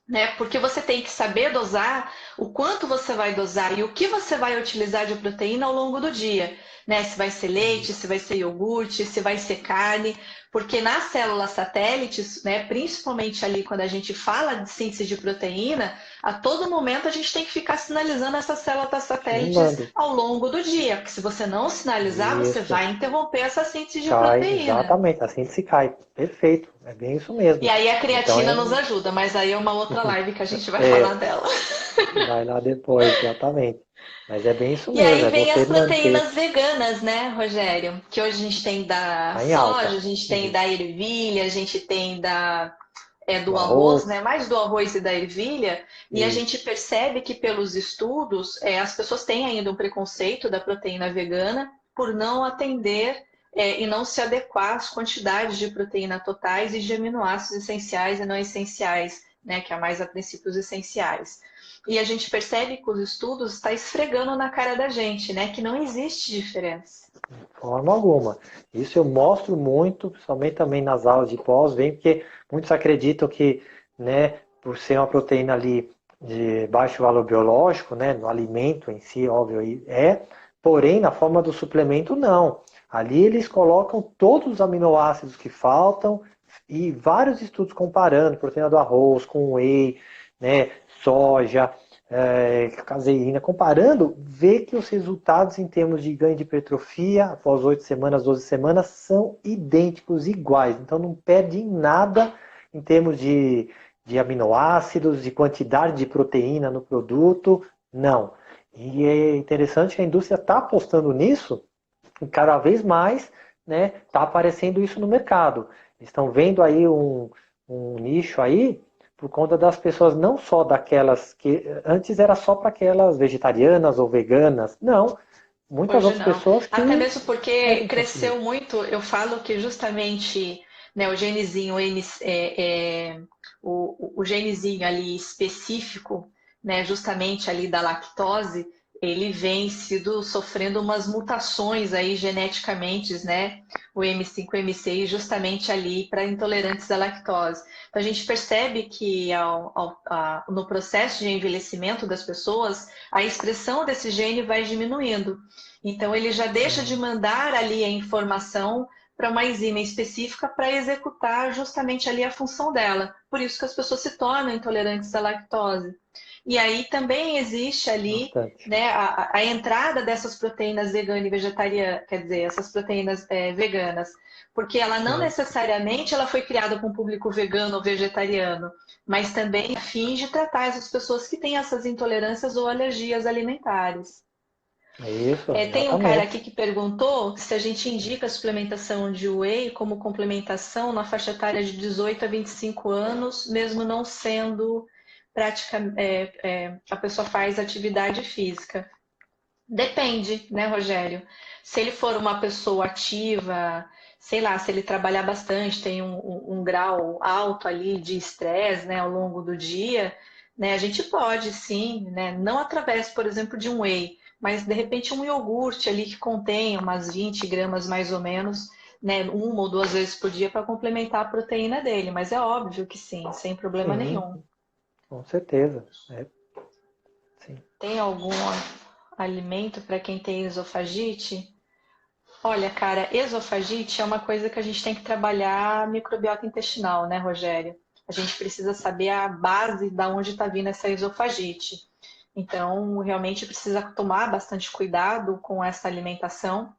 Né? Porque você tem que saber dosar o quanto você vai dosar e o que você vai utilizar de proteína ao longo do dia. Né? Se vai ser leite, se vai ser iogurte, se vai ser carne, porque nas células satélites, né, principalmente ali quando a gente fala de síntese de proteína, a todo momento a gente tem que ficar sinalizando essas células satélites Estimulando. ao longo do dia, porque se você não sinalizar, você Isso. vai interromper essa síntese de Cai, proteína. exatamente. A síntese cai. Perfeito. É bem isso E mesmo. aí a Então creatina nos ajuda, mas aí é uma outra live que a gente vai falar é, dela. vai lá depois, exatamente. Mas é bem isso E mesmo, aí é vem você as manter. proteínas veganas, né, Rogério? Que hoje a gente tem da Tá em soja, alta. a gente tem Uhum. da ervilha, a gente tem do Do arroz, arroz. né? Mais do arroz e da ervilha. E a gente Isso. percebe que pelos estudos, as pessoas têm ainda um preconceito da proteína vegana por não atender e não se adequar às quantidades de proteína totais e de aminoácidos essenciais e não essenciais, né? Que é mais a princípios essenciais. E a gente percebe que os estudos estão esfregando na cara da gente, né? Que não existe diferença. De forma alguma. Isso eu mostro muito, principalmente também nas aulas de pós, vem porque muitos acreditam que, né, por ser uma proteína ali de baixo valor biológico, né, no alimento em si, óbvio, porém na forma do suplemento não. Ali eles colocam todos os aminoácidos que faltam e vários estudos comparando proteína do arroz com whey, né, soja, caseína, comparando, vê que os resultados em termos de ganho de hipertrofia após 8 semanas, 12 semanas, são idênticos, iguais. Então não perde em nada em termos de aminoácidos, de quantidade de proteína no produto, não. E é interessante que a indústria está apostando nisso e cada vez mais está aparecendo isso no mercado. Estão vendo aí um nicho aí por conta das pessoas, não só daquelas que antes era só para aquelas vegetarianas ou veganas, não, muitas Hoje outras não. pessoas Até que mesmo porque querem consumir. cresceu muito, eu falo que justamente né, o genezinho, o genezinho ali específico, né, justamente ali da lactose, ele vem sido sofrendo umas mutações aí geneticamente, né? O M5 e M6 justamente ali para intolerantes à lactose. Então a gente percebe que no processo de envelhecimento das pessoas, a expressão desse gene vai diminuindo. Então, ele já deixa de mandar ali a informação para uma enzima específica para executar justamente ali a função dela. Por isso que as pessoas se tornam intolerantes à lactose. E aí também existe ali Bastante. né, a entrada dessas proteínas veganas e vegetarianas, quer dizer, essas proteínas veganas, porque ela não Sim. necessariamente ela foi criada para um público vegano ou vegetariano, mas também a fim de tratar essas pessoas que têm essas intolerâncias ou alergias alimentares. Isso, Tem um cara exatamente. aqui que perguntou se a gente indica a suplementação de whey como complementação na faixa etária de 18 a 25 anos, mesmo não sendo a pessoa faz atividade física. Depende, né, Rogério? Se ele for uma pessoa ativa, sei lá, se ele trabalhar bastante, tem um grau alto ali de estresse, né, ao longo do dia, né, a gente pode sim, né, não através, por exemplo, de um whey, mas de repente um iogurte ali que contém umas 20 gramas mais ou menos, né, uma ou duas vezes por dia para complementar a proteína dele, mas é óbvio que sim, sem problema Sim, nenhum. com certeza. Sim. Tem algum alimento para quem tem esofagite? Olha, cara, esofagite é uma coisa que a gente tem que trabalhar a microbiota intestinal, né, Rogério? A gente precisa saber a base da onde está vindo essa esofagite. Então, realmente precisa tomar bastante cuidado com essa alimentação,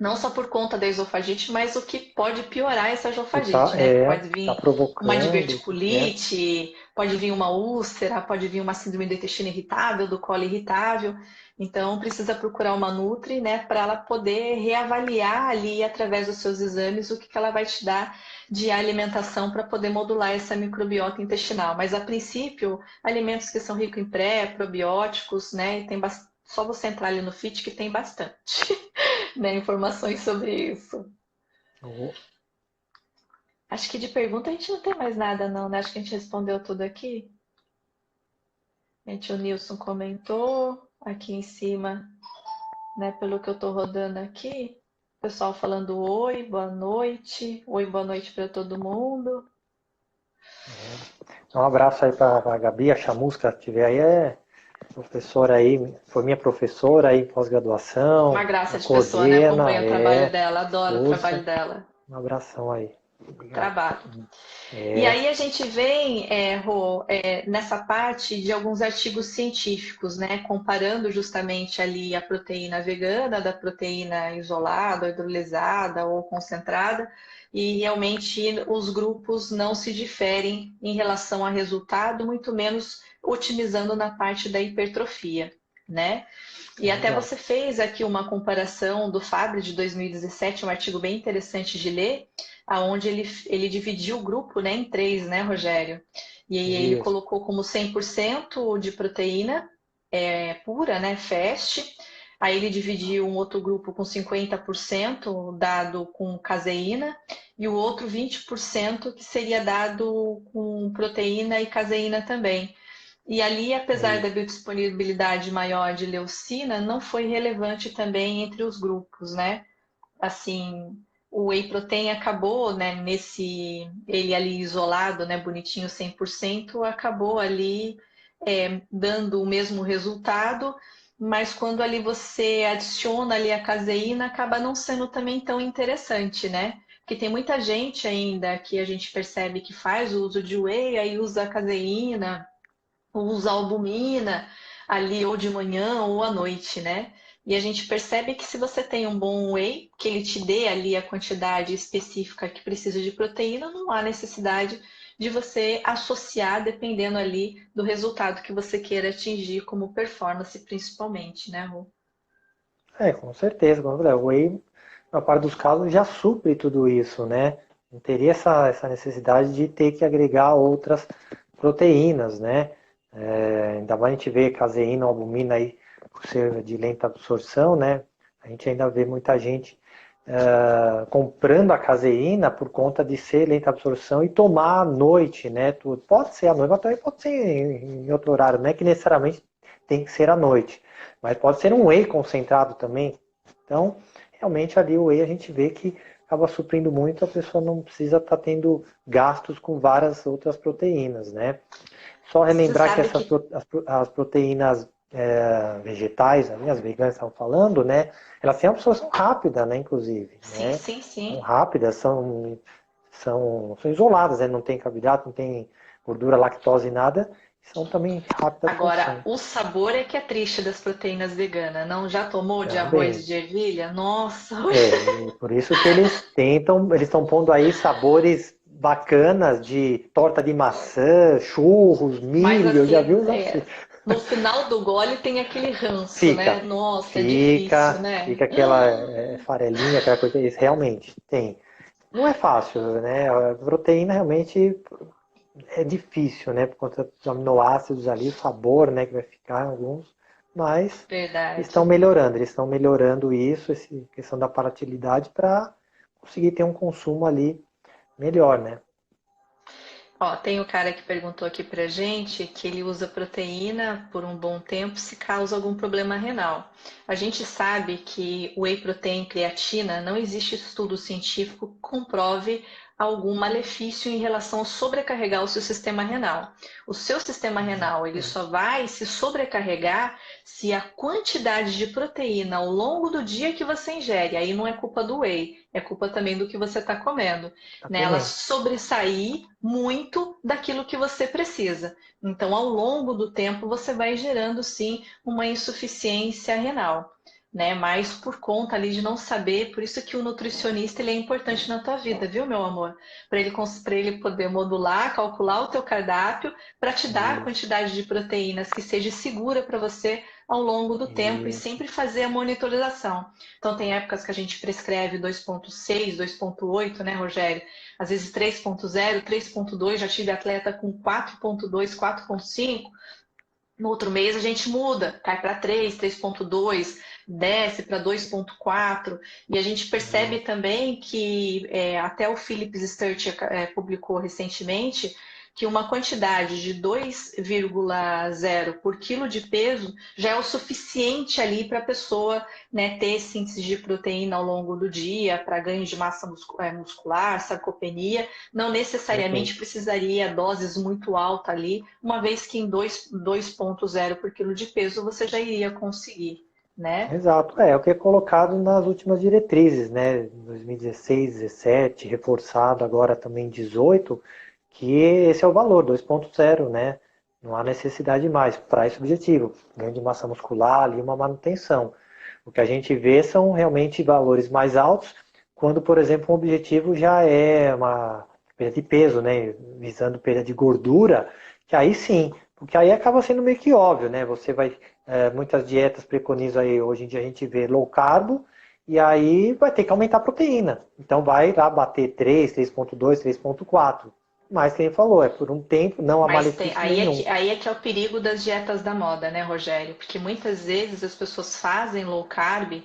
não só por conta da esofagite, mas o que pode piorar essa Que esofagite, né? Que pode tá vir uma provocando, diverticulite, pode vir uma úlcera, pode vir uma síndrome do intestino irritável, do colo irritável. Então, precisa procurar uma Nutri, né, para ela poder reavaliar ali, através dos seus exames, o que ela vai te dar de alimentação para poder modular essa microbiota intestinal. Mas, a princípio, alimentos que são ricos em pré, probióticos, né, e tem só você entrar ali no FIT que tem bastante. Né, informações sobre isso. oh, Acho que de pergunta a gente não tem mais nada, não, né? Acho que a gente respondeu tudo aqui. Gente, o Nilson comentou aqui em cima, né? Pelo que eu tô rodando aqui. Pessoal falando oi, boa noite para todo mundo. um abraço aí para a Gabi, a Chamusca, que tiver aí, professora aí, foi minha professora aí em Uma pós-graduação, graça de pessoa, né? coordena, Acompanha o trabalho dela, adoro o trabalho força, dela. um abração aí. Obrigado. trabalho. E É, aí a gente vem, Rô, nessa parte de alguns artigos científicos, né, comparando justamente ali a proteína vegana da proteína isolada, hidrolisada ou concentrada, e realmente os grupos não se diferem em relação a resultado, muito menos otimizando na parte da hipertrofia, né? E até você exato. fez aqui uma comparação do Fabre de 2017, um artigo bem interessante de ler, aonde ele dividiu o grupo, né, em três, né, Rogério? E aí ele Isso. colocou como 100% de proteína pura, né, FAST. Aí ele dividiu um outro grupo com 50% dado com caseína e o outro 20% que seria dado com proteína e caseína também. E ali, apesar da Isso. biodisponibilidade maior de leucina, não foi relevante também entre os grupos, né? Assim, o whey protein acabou, né, ele ali isolado, né, bonitinho 100%, acabou ali dando o mesmo resultado, mas quando ali você adiciona ali a caseína, acaba não sendo também tão interessante, né? Porque tem muita gente ainda que a gente percebe que faz o uso de whey, aí usa a caseína, usa albumina ali ou de manhã ou à noite, né? E a gente percebe que se você tem um bom whey, que ele te dê ali a quantidade específica que precisa de proteína, não há necessidade de você associar dependendo ali do resultado que você queira atingir como performance principalmente, né, Ru? Com certeza. Como eu falei, o whey, na parte dos casos, já supre tudo isso, né? Não teria essa necessidade de ter que agregar outras proteínas, né? Ainda mais a gente vê caseína, albumina aí, por ser de lenta absorção, né? A gente ainda vê muita gente comprando a caseína por conta de ser lenta absorção e tomar à noite, né? Tudo. Pode ser à noite, mas também pode ser em outro horário, não é que necessariamente tem que ser à noite, mas pode ser um whey concentrado também. Então, realmente ali o whey a gente vê que acaba suprindo muito, a pessoa não precisa estar tendo gastos com várias outras proteínas, né? Só Você relembrar que sabe que. as proteínas vegetais, as veganas estavam falando, né? Elas têm absorção rápida, né? Inclusive, Sim, né? sim, São sim. rápidas, são isoladas, né? Não tem carboidrato, não tem gordura, lactose, nada. São também rápida Agora, absorção. o sabor é que é triste das proteínas veganas. Não já tomou de arroz Também. de ervilha? Nossa, E por isso que eles estão pondo aí sabores bacanas de torta de maçã, churros, mas milho, já assim, viu? Nossa, no final do gole tem aquele ranço, né? fica, Nossa, é difícil, fica né? aquela farelinha, aquela coisa, isso realmente tem. Não é fácil, né? A proteína realmente é difícil, né? Por conta dos aminoácidos ali, o sabor, né, que vai ficar em alguns, mas Verdade. eles estão melhorando isso, essa questão da paratilidade para conseguir ter um consumo ali melhor, né? Ó, tem o cara que perguntou aqui pra gente que ele usa proteína por um bom tempo se causa algum problema renal. A gente sabe que o whey protein creatina não existe estudo científico que comprove algum malefício em relação a sobrecarregar o seu sistema renal. O seu sistema renal, ele só vai se sobrecarregar se a quantidade de proteína ao longo do dia que você ingere, aí não é culpa do whey, é culpa também do que você está comendo, Tá né? Ela comendo. sobressair muito daquilo que você precisa. Então, ao longo do tempo, você vai gerando sim uma insuficiência renal, né? Mas por conta ali de não saber, por isso que o nutricionista ele é importante na tua vida, viu, meu amor? Para ele poder modular, calcular o teu cardápio, para te dar a Isso, quantidade de proteínas que seja segura para você ao longo do tempo e isso. sempre fazer a monitorização. Então, tem épocas que a gente prescreve 2,6, 2,8, né, Rogério? Às vezes 3,0, 3,2, já tive atleta com 4,2, 4,5. No outro mês a gente muda, cai para 3, 3,2, desce para 2,4. E a gente percebe Isso. também que até o Philip Sturt publicou recentemente que uma quantidade de 2,0 por quilo de peso já é o suficiente ali para a pessoa, né, ter síntese de proteína ao longo do dia, para ganho de massa muscular, sarcopenia. Não necessariamente Perfeito. precisaria doses muito altas ali, uma vez que em 2,0 por quilo de peso você já iria conseguir, né? Exato. É o que é colocado nas últimas diretrizes, né? 2016, 17, reforçado agora também em 18, que esse é o valor, 2.0, né? Não há necessidade mais para esse objetivo. Ganho de massa muscular ali, uma manutenção. O que a gente vê são realmente valores mais altos, quando, por exemplo, um objetivo já é uma perda de peso, né? Visando perda de gordura, que aí sim, porque aí acaba sendo meio que óbvio, né? Você vai muitas dietas preconizam aí, hoje em dia a gente vê low carb, e aí vai ter que aumentar a proteína. Então vai lá bater 3, 3.2, 3.4. Mas quem falou, é por um tempo, não há Mas tem, malefício nenhum. aí é que é o perigo das dietas da moda, né, Rogério? Porque muitas vezes as pessoas fazem low carb,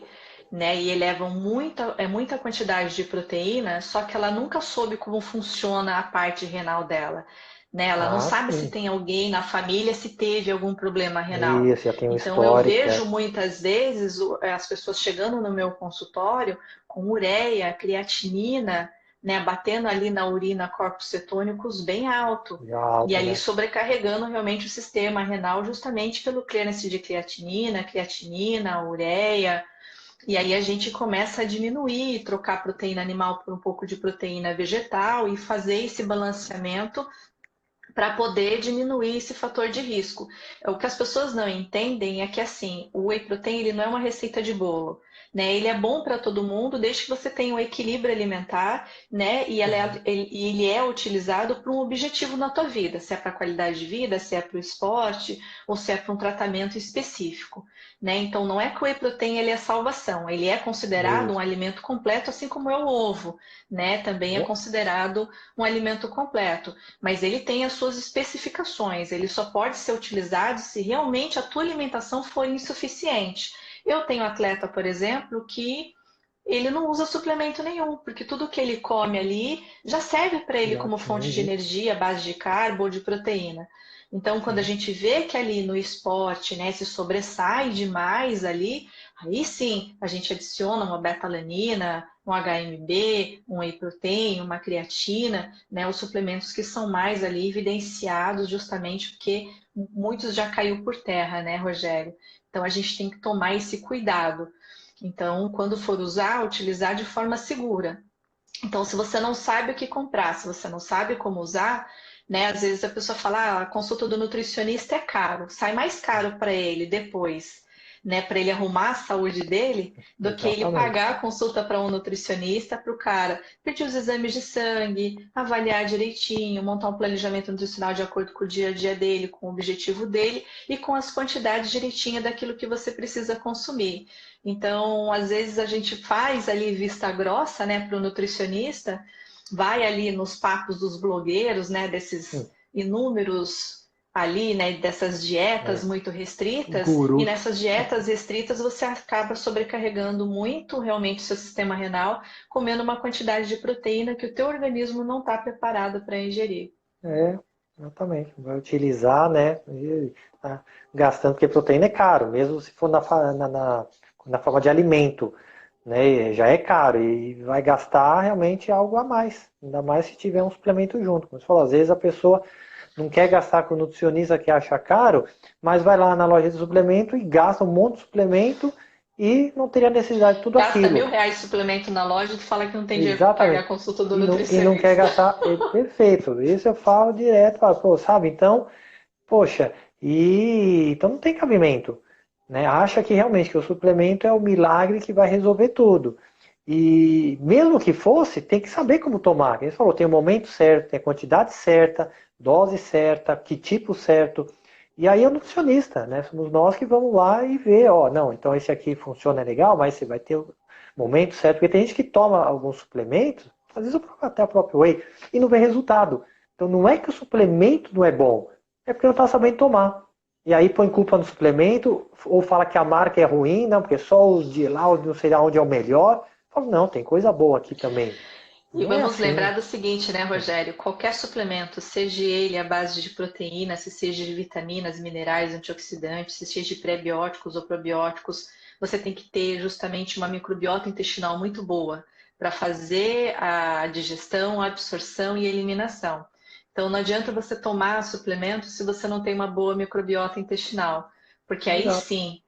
né, e elevam muita quantidade de proteína, só que ela nunca soube como funciona a parte renal dela, né? Ela não Ah, sabe se sim. tem alguém na família, se teve algum problema renal. Isso, já tem um Então eu histórico, vejo muitas vezes as pessoas chegando no meu consultório com ureia, creatinina, né, batendo ali na urina corpos cetônicos bem alto. já E alta, ali né? sobrecarregando realmente o sistema renal justamente pelo clearance de creatinina, ureia. E aí a gente começa a diminuir, trocar proteína animal por um pouco de proteína vegetal e fazer esse balanceamento para poder diminuir esse fator de risco. O que as pessoas não entendem é que assim, o whey protein ele não é uma receita de bolo, né? Ele é bom para todo mundo, desde que você tenha um equilíbrio alimentar, né? E ele é utilizado para um objetivo na tua vida, se é para qualidade de vida, se é para o esporte ou se é para um tratamento específico, né? Então não é que o whey protein ele é salvação, ele é considerado um Isso. alimento completo, assim como é o ovo, né? Também é considerado um alimento completo, mas ele tem as suas especificações, ele só pode ser utilizado se realmente a tua alimentação for insuficiente. Eu tenho atleta, por exemplo, que ele não usa suplemento nenhum, porque tudo que ele come ali já serve para ele Já como fonte de atinge, energia, base de carbo ou de proteína. Então, quando a sim. gente vê que ali no esporte, né, se sobressai demais ali, aí sim a gente adiciona uma beta-alanina, um HMB, um whey protein, uma creatina, né, os suplementos que são mais ali evidenciados justamente porque muitos já caiu por terra, né, Rogério? Então a gente tem que tomar esse cuidado. Então, quando for usar, utilizar de forma segura. Então, se você não sabe o que comprar, se você não sabe como usar, né? Às vezes a pessoa fala, ah, a consulta do nutricionista é caro, sai mais caro para ele depois, né? Para ele arrumar a saúde dele, do que ele Exatamente. pagar a consulta para um nutricionista, para o cara pedir os exames de sangue, avaliar direitinho, montar um planejamento nutricional de acordo com o dia a dia dele, com o objetivo dele e com as quantidades direitinho daquilo que você precisa consumir. Então, às vezes a gente faz ali vista grossa, né, para o nutricionista, vai ali nos papos dos blogueiros, né, desses Hum, inúmeros ali, né, dessas dietas é. muito restritas, e Gurus. nessas dietas restritas você acaba sobrecarregando muito realmente o seu sistema renal, comendo uma quantidade de proteína que o teu organismo não está preparado para ingerir. É, exatamente. Vai utilizar, né? E tá gastando, porque proteína é caro, mesmo se for na forma de alimento, né? Já é caro e vai gastar realmente algo a mais. Ainda mais se tiver um suplemento junto. Como você falou, às vezes a pessoa não quer gastar com o nutricionista que acha caro, mas vai lá na loja de suplemento e gasta um monte de suplemento e não teria necessidade de tudo Gasta aquilo. R$ 1.000 de suplemento na loja e tu fala que não tem dinheiro para pagar a Exatamente. consulta do E não quer nutricionista. gastar. Perfeito. Isso eu falo direto, falo, pô, sabe? Então, poxa, então não tem cabimento. Né? Acha que realmente que o suplemento é o milagre que vai resolver tudo. E mesmo que fosse, tem que saber como tomar. Como você falou, tem o momento certo, tem a quantidade certa, dose certa, que tipo certo. E aí é o nutricionista, né? Somos nós que vamos lá e ver, ó, não, então esse aqui funciona legal, mas você vai ter o momento certo, porque tem gente que toma alguns suplementos, às vezes até o próprio whey, e não vê resultado. Então não é que o suplemento não é bom, é porque não está sabendo tomar. E aí põe culpa no suplemento, ou fala que a marca é ruim, não, porque só os de lá, os não sei onde é o melhor. Fala, não, tem coisa boa aqui também. E Não é vamos lembrar assim. do seguinte, né, Rogério? Qualquer suplemento, seja ele à base de proteína, se seja de vitaminas, minerais, antioxidantes, se seja de prebióticos ou probióticos, você tem que ter justamente uma microbiota intestinal muito boa para fazer a digestão, a absorção e a eliminação. Então, não adianta você tomar suplemento se você não tem uma boa microbiota intestinal, Porque aí Exato. sim,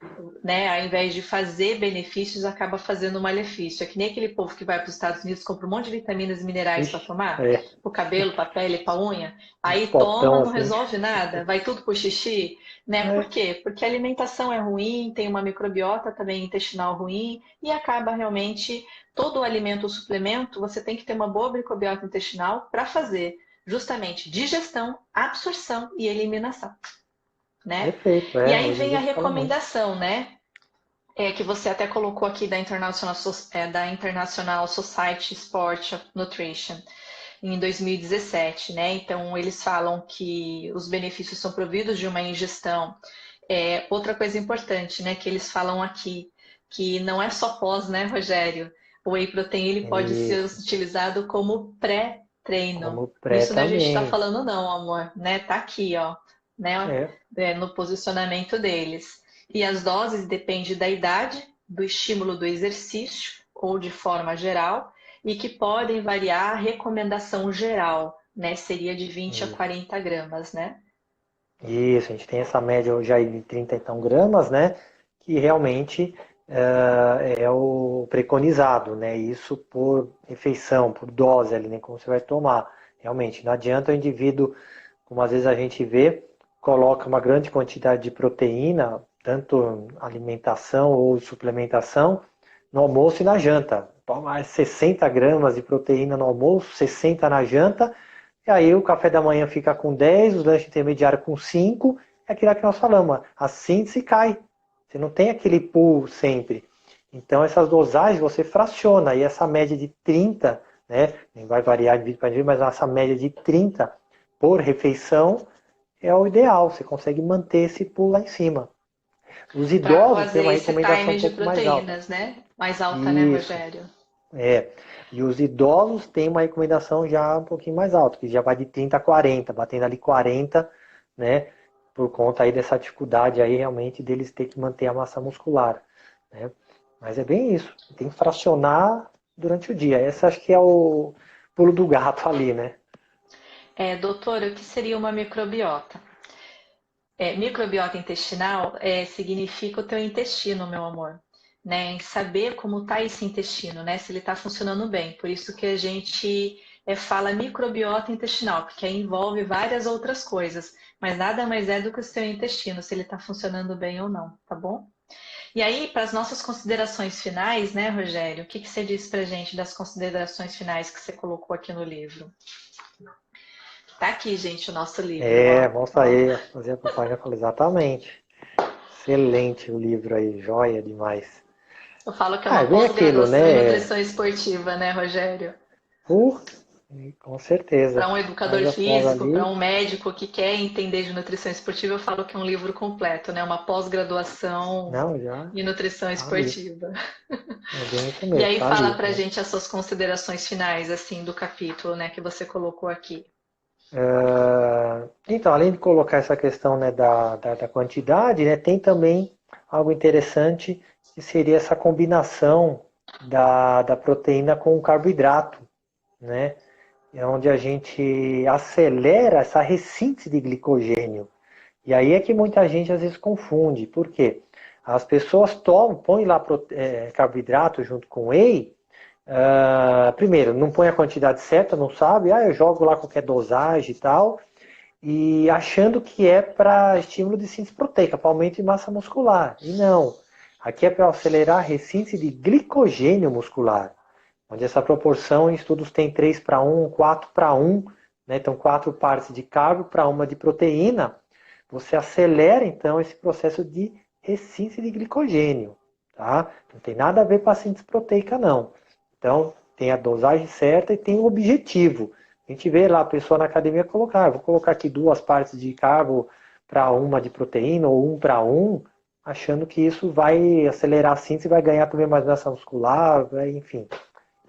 né, ao invés de fazer benefícios, acaba fazendo malefício. É que nem aquele povo que vai para os Estados Unidos, compra um monte de vitaminas e minerais para Ixi, tomar, é, para o cabelo, para a pele, para a unha, uns aí toma, potão não assim. resolve nada, vai tudo pro xixi, né? Por É, quê? Porque a alimentação é ruim, tem uma microbiota também intestinal ruim e acaba realmente todo o alimento ou suplemento, você tem que ter uma boa microbiota intestinal para fazer justamente digestão, absorção e eliminação, né? perfeito, E é. aí Hoje em vem dia a se fala muito. recomendação, né? Que você até colocou aqui da International Society Sport of Nutrition em 2017, né? Então eles falam que os benefícios são providos de uma ingestão. Outra coisa importante, né? Que eles falam aqui que não é só pós, né, Rogério? O whey protein ele pode ser Isso, utilizado como pré-treino. como pré Isso não é a gente está também. falando não, amor, né? Tá aqui, ó, né? É, No posicionamento deles. E as doses dependem da idade, do estímulo do exercício ou de forma geral, e que podem variar a recomendação geral, né? Seria de 20 a isso. 40 gramas, né? Isso, a gente tem essa média hoje aí de 30 então gramas, né? Que realmente é o preconizado, né? Isso por refeição, por dose ali, né? Como você vai tomar. Realmente, não adianta o indivíduo, como às vezes a gente vê, coloca uma grande quantidade de proteína, tanto alimentação ou suplementação, no almoço e na janta. Toma 60 gramas de proteína no almoço, 60 na janta, e aí o café da manhã fica com 10, o lanche intermediário com 5, é aquilo que nós falamos, a síntese cai. Você não tem aquele pool sempre. Então essas dosagens você fraciona, e essa média de 30, né, vai variar de vídeo para vídeo, mas essa média de 30 por refeição é o ideal, você consegue manter esse pool lá em cima. Os Para idosos têm fazer uma esse recomendação um time de pouco mais alta. proteínas, né? Mais alta, né, Isso, Rogério? é. E os idosos têm uma recomendação já um pouquinho mais alta, que já vai de 30 a 40, batendo ali 40, né? Por conta aí dessa dificuldade aí realmente deles ter que manter a massa muscular, né? Mas é bem isso, tem que fracionar durante o dia. Esse acho que é o pulo do gato ali, né? Doutora, o que seria uma microbiota? Microbiota intestinal significa o teu intestino, meu amor. Né? Em saber como está esse intestino, né? Se ele está funcionando bem. Por isso que a gente fala microbiota intestinal, porque aí envolve várias outras coisas. Mas nada mais é do que o seu intestino, se ele está funcionando bem ou não, tá bom? E aí, para as nossas considerações finais, né, Rogério? O que, que você diz para gente das considerações finais que você colocou aqui no livro? Tá aqui, gente, o nosso livro, É, ó. mostra Ó. aí, fazer a propaganda, fala exatamente. Excelente o livro aí, joia demais. Eu falo que é Ah, é uma bem aquilo, pós-graduação em né? nutrição esportiva, né, Rogério? Uh, com certeza. Para um Faz educador as provas físico, para ali. um médico que quer entender de nutrição esportiva, eu falo que é um livro completo, né? Uma pós-graduação Não, já em nutrição tá ali. esportiva. É bem isso E mesmo, aí tá fala ali, pra né? gente as suas considerações finais, assim, do capítulo, né, que você colocou aqui. Então, além de colocar essa questão, né, da quantidade, né, tem também algo interessante que seria essa combinação da proteína com o carboidrato, né? É onde a gente acelera essa ressíntese de glicogênio. E aí é que muita gente às vezes confunde. Por quê? As pessoas tomam, põem lá carboidrato junto com whey. Primeiro, não põe a quantidade certa, não sabe. Eu jogo lá qualquer dosagem e tal. E achando que é para estímulo de síntese proteica, para aumento de massa muscular. E não. Aqui é para acelerar a ressíntese de glicogênio muscular, onde essa proporção em estudos tem 3 para 1, 4 para 1, né? Então 4 partes de carbo para uma de proteína. Você acelera então esse processo de ressíntese de glicogênio, tá? Não tem nada a ver com a síntese proteica não. Então tem a dosagem certa e tem o objetivo. A gente vê lá a pessoa na academia colocar, vou colocar aqui 2 partes de carbo para uma de proteína ou 1 para 1, achando que isso vai acelerar a síntese e vai ganhar também mais massa muscular, enfim.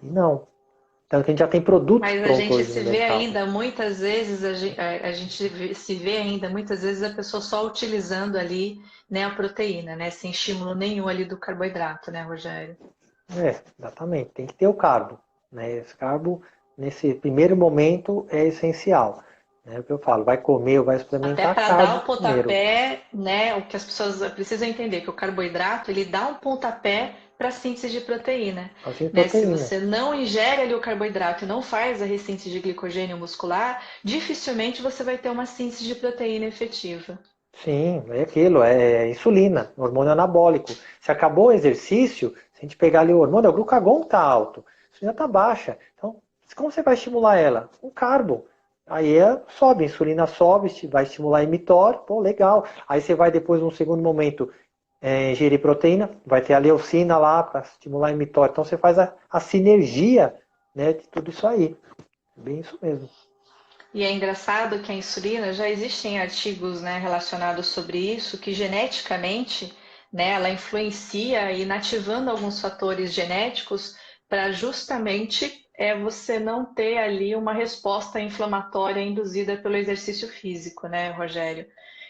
E não. Tanto que a gente já tem produtos Mas a prontos gente hoje se no vê mercado. ainda muitas vezes, se vê ainda muitas vezes a pessoa só utilizando ali, né, a proteína, né, sem estímulo nenhum ali do carboidrato, né, Rogério? Exatamente. Tem que ter o carbo, né? Esse carbo, nesse primeiro momento, é essencial. É o que eu falo, vai comer ou vai Até suplementar para dar carbo o primeiro. pontapé, né? O que as pessoas precisam entender, que o carboidrato ele dá um pontapé para a síntese de proteína, Assim, né? Se proteína. você não ingere ali o carboidrato e não faz a ressíntese de glicogênio muscular, dificilmente você vai ter uma síntese de proteína efetiva. Sim, é aquilo, é insulina, hormônio anabólico. Se acabou o exercício, se a gente pegar ali o hormônio, o glucagon está alto, a insulina está baixa. Então, como você vai estimular ela? Com carbo. Aí sobe, a insulina sobe, vai estimular a mTOR, pô, legal. Aí você vai depois, num segundo momento, ingerir proteína, vai ter a leucina lá para estimular a mTOR. Então você faz a sinergia, né, de tudo isso aí. Bem isso mesmo. E é engraçado que a insulina, já existem artigos, né, relacionados sobre isso, que geneticamente, né, ela influencia inativando alguns fatores genéticos para justamente você não ter ali uma resposta inflamatória induzida pelo exercício físico, né, Rogério?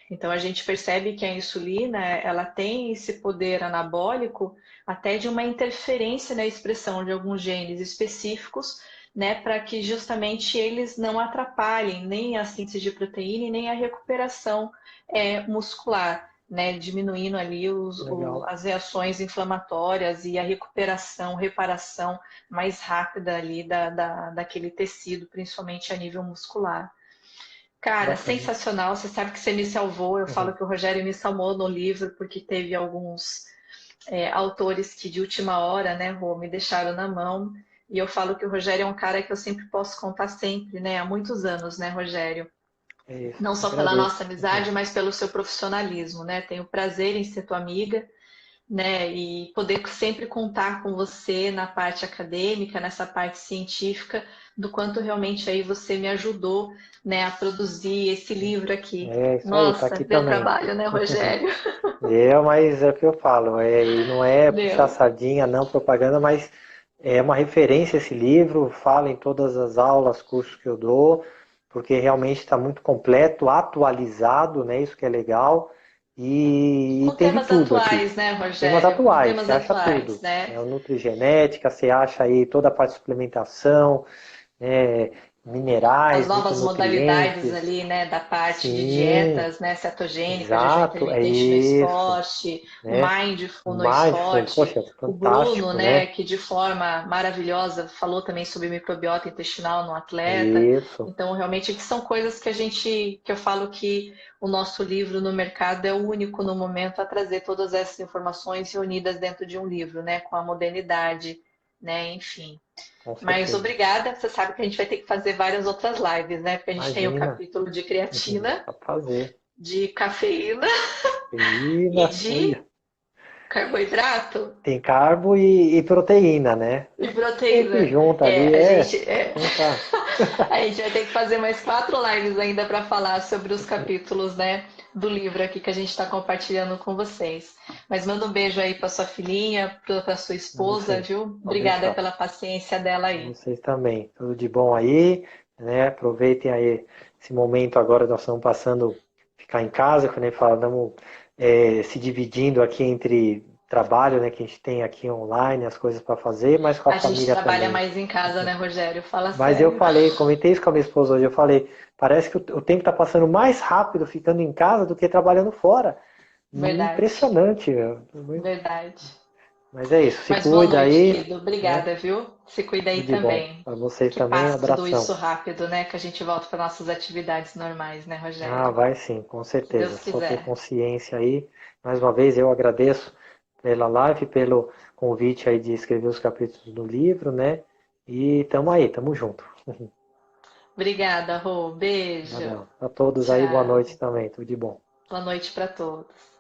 Então a gente percebe que a insulina, ela tem esse poder anabólico até de uma interferência na expressão de alguns genes específicos, né, para que justamente eles não atrapalhem nem a síntese de proteína e nem a recuperação muscular, né, diminuindo ali Legal. as reações inflamatórias e a recuperação, reparação mais rápida ali daquele tecido, principalmente a nível muscular. Cara, Bacana. sensacional. Você sabe que você me salvou. Eu falo Uhum. que o Rogério me salvou no livro porque teve alguns autores que de última hora, né, Rô, me deixaram na mão. E eu falo que o Rogério é um cara que eu sempre posso contar sempre, né? Há muitos anos, né, Rogério? É isso. Não só pela Agradeço. nossa Uhum. amizade, mas pelo seu profissionalismo, né? Tenho prazer em ser tua amiga, né? E poder sempre contar com você na parte acadêmica, nessa parte científica, do quanto realmente aí você me ajudou, né, a produzir esse livro aqui. É isso aí, tá Nossa, aqui deu também. trabalho, né, Rogério? Mas é o que eu falo, e não é puxar Deu. sardinha, não propaganda, mas é uma referência esse livro, fala em todas as aulas, cursos que eu dou, porque realmente está muito completo, atualizado, né? Isso que é legal, e Com tem de temas tudo aqui. atuais, né, Temas Rogério? Com atuais, temas você acha atuais, tudo. né? É o nutrigenética, você acha aí toda a parte de suplementação, né, As minerais, novas modalidades micronutrientes. ali, né, da parte de Sim, dietas, né, cetogênica, jejum exato, é intermitente no isso, esporte, o né? mindful no Mindful, esporte, poxa, o Bruno, fantástico, né, né? que de forma maravilhosa falou também sobre microbiota intestinal no atleta. Isso, Então, realmente, que são coisas que eu falo que o nosso livro no mercado é o único no momento a trazer todas essas informações reunidas dentro de um livro, né, com a modernidade, né, enfim. com Mas certeza. obrigada. Você sabe que a gente vai ter que fazer várias outras lives, né? Porque a gente tem o Imagina, capítulo de uhum, creatina, dá pra fazer. de cafeína e Proteína, de olha, carboidrato tem carbo e proteína, né? e Sempre proteína. junto ali, É, a gente, juntar. a gente vai ter que fazer mais 4 lives ainda para falar sobre os capítulos, né, do livro aqui que a gente está compartilhando com vocês. Mas manda um beijo aí para sua filhinha, para sua Mando esposa, sim, viu? pode Obrigada deixar. pela paciência dela aí. Vocês também. Tudo de bom aí, né? Aproveitem aí esse momento agora, nós estamos passando, ficar em casa, quando ele fala, estamos se dividindo aqui entre trabalho, né, que a gente tem aqui online, as coisas para fazer, mas com a A gente família trabalha também. mais em casa, né, Rogério? Fala Mas eu sério. falei, comentei isso com a minha esposa hoje, eu falei, parece que o tempo está passando mais rápido ficando em casa do que trabalhando fora. Verdade, Impressionante, meu. verdade. Mas é isso, se Mas boa cuida noite, aí, querido. né? Obrigada, viu? Se cuida Tudo aí de bom. também. Para vocês Que também, um passe tudo isso abração. rápido, né? Que a gente volta para nossas atividades normais, né, Ah, Rogério? vai sim, com Se Deus certeza. Só ter quiser. consciência aí. Mais uma vez, eu agradeço pela live, pelo convite aí de escrever os capítulos do livro, né? E tamo aí, tamo junto. Obrigada, Rô. Beijo. A todos aí, boa Tchau. noite também, tudo de bom. Boa noite para todos.